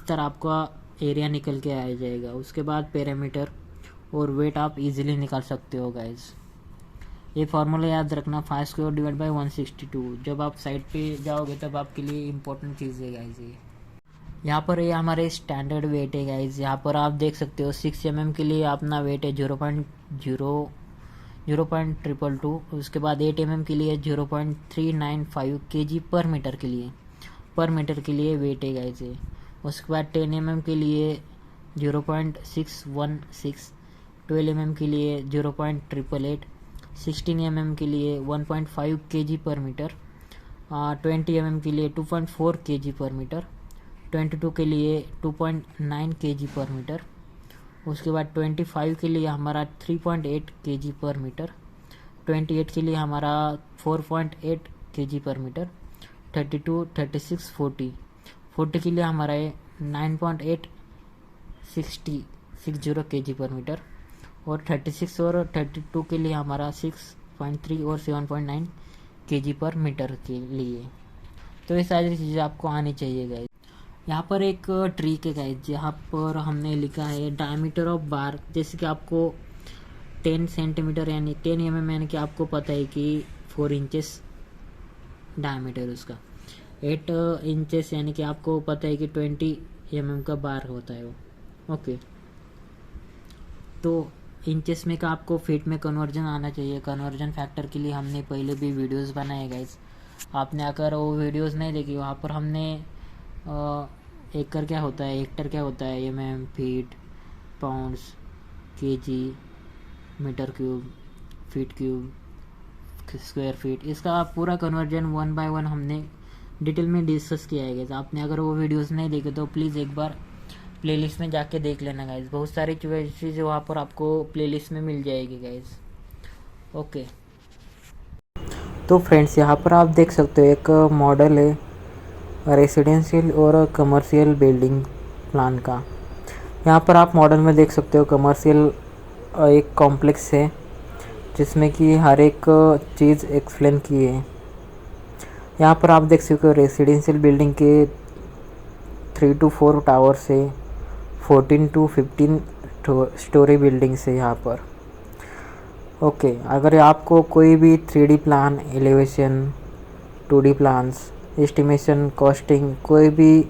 तरह आपका एरिया निकल के आ जाएगा। उसके बाद पैरामीटर और वेट आप इजीली निकाल सकते हो गाइस। ये फार्मूला याद रखना, 5² डिवाइड बाई 162। जब आप साइट पे जाओगे तब आपके लिए इम्पोर्टेंट चीज़ है गाइस ये। यहाँ पर ये हमारे स्टैंडर्ड वेट है गाइस। यहाँ पर आप देख सकते हो 6 mm के लिए अपना वेट है 0.222। उसके बाद 8 mm के लिए 0.395 kg पर मीटर के लिए वेट है गाइस ये। उसके बाद 10 mm के लिए 0.616, 12 mm के लिए 0.888, 16 mm के लिए 1.5 kg पर मीटर, 20 mm के लिए 2.4 kg पर मीटर, 22 के लिए 2.9 kg पर मीटर। उसके बाद 25 के लिए हमारा 3.8 kg पर मीटर, 28 के लिए हमारा 4.8 kg पर मीटर, 32, 36, 40 के लिए हमारा 9.860 kg पर मीटर, और 36 और 32 के लिए हमारा 6.3 और 7.9 kg पर मीटर के लिए। तो ये सारी चीज़ें आपको आनी चाहिए गाइस। यहाँ पर एक ट्रिक है गाइस, जहाँ पर हमने लिखा है डायमीटर ऑफ बार। जैसे कि आपको 10 सेंटीमीटर यानी 10 mm, यानी कि आपको पता है कि 4 इंचेस डायमीटर उसका, 8 इंचेस यानी कि आपको पता है कि 20 mm का बार होता है वो। ओके, तो इंचेस में का आपको फीट में कन्वर्जन आना चाहिए। कन्वर्जन फैक्टर के लिए हमने पहले भी वीडियोस बनाए गाइस। आपने अगर वो वीडियोस नहीं देखी, वहाँ पर हमने एकड़ क्या होता है, हेक्टर क्या होता है, mm, feet, pounds, KG, metre cube, feet cube, square feet, इसका पूरा कन्वर्जन 1 by 1 हमने डिटेल में डिस्कस किया है गाइस। आपने अगर वो वीडियोस नहीं देखे तो प्लीज़ एक बार प्लेलिस्ट में जाके देख लेना गाइस। बहुत सारी चीज़ें वहाँ पर आपको प्लेलिस्ट में मिल जाएगी गाइस। ओके, तो फ्रेंड्स यहाँ पर आप देख सकते हो एक मॉडल है रेसिडेंशियल और कमर्शियल बिल्डिंग प्लान का। यहाँ पर आप मॉडल में देख सकते हो कमर्शियल एक कॉम्प्लेक्स है जिसमें कि हर एक चीज़ एक्सप्लेन की है। यहाँ पर आप देख सकते हो रेसिडेंशियल बिल्डिंग के 3 to 4 टावर से 14 to 15 स्टोरी बिल्डिंग से यहाँ पर। ओके, अगर आपको कोई भी 3D plan, elevation, 2D plans, estimation, costing, कोई भी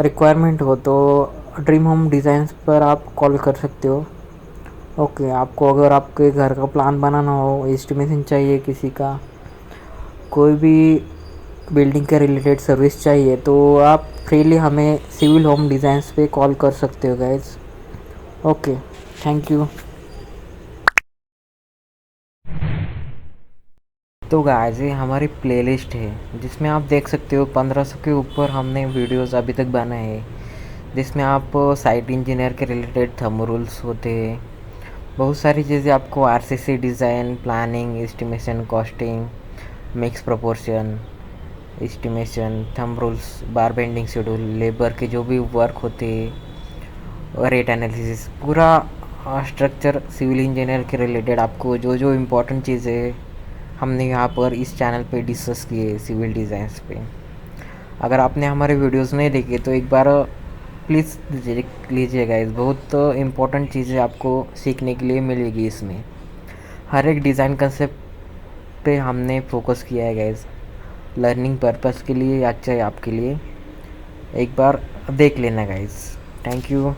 रिक्वायरमेंट हो तो ड्रीम होम डिज़ाइंस पर आप कॉल कर सकते हो। ओके, आपको अगर आपके घर का प्लान बनाना हो, एस्टिमेशन चाहिए किसी का, कोई भी बिल्डिंग के रिलेटेड सर्विस चाहिए, तो आप फ्रीली हमें सिविल होम डिज़ाइंस पे कॉल कर सकते हो गाइज। Okay, thank you. तो गाइज ये हमारी प्लेलिस्ट है जिसमें आप देख सकते हो 1500 के ऊपर हमने वीडियोस अभी तक बनाए हैं, जिसमें आप साइट इंजीनियर के रिलेटेड थंब रूल्स होते हैं, बहुत सारी चीज़ें आपको RCC design, planning, estimation, costing, mix proportion, estimation, thumb rules, बार बेंडिंग शेड्यूल, लेबर के जो भी वर्क होते हैं, रेट एनालिसिस, पूरा स्ट्रक्चर सिविल इंजीनियर के रिलेटेड आपको जो जो इम्पोर्टेंट चीज़ें हमने यहाँ पर इस चैनल पे डिस्कस किए सिविल डिज़ाइंस पे। अगर आपने हमारे वीडियोस नहीं देखे तो एक बार प्लीज़ देख लीजिएगा। इस बहुत इम्पोर्टेंट चीज़ें आपको सीखने के लिए मिलेगी इसमें। हर एक डिज़ाइन कंसेप्ट पे हमने फोकस किया है गाइस, लर्निंग पर्पस के लिए अच्छा है आपके लिए। एक बार देख लेना गाइस। Thank you.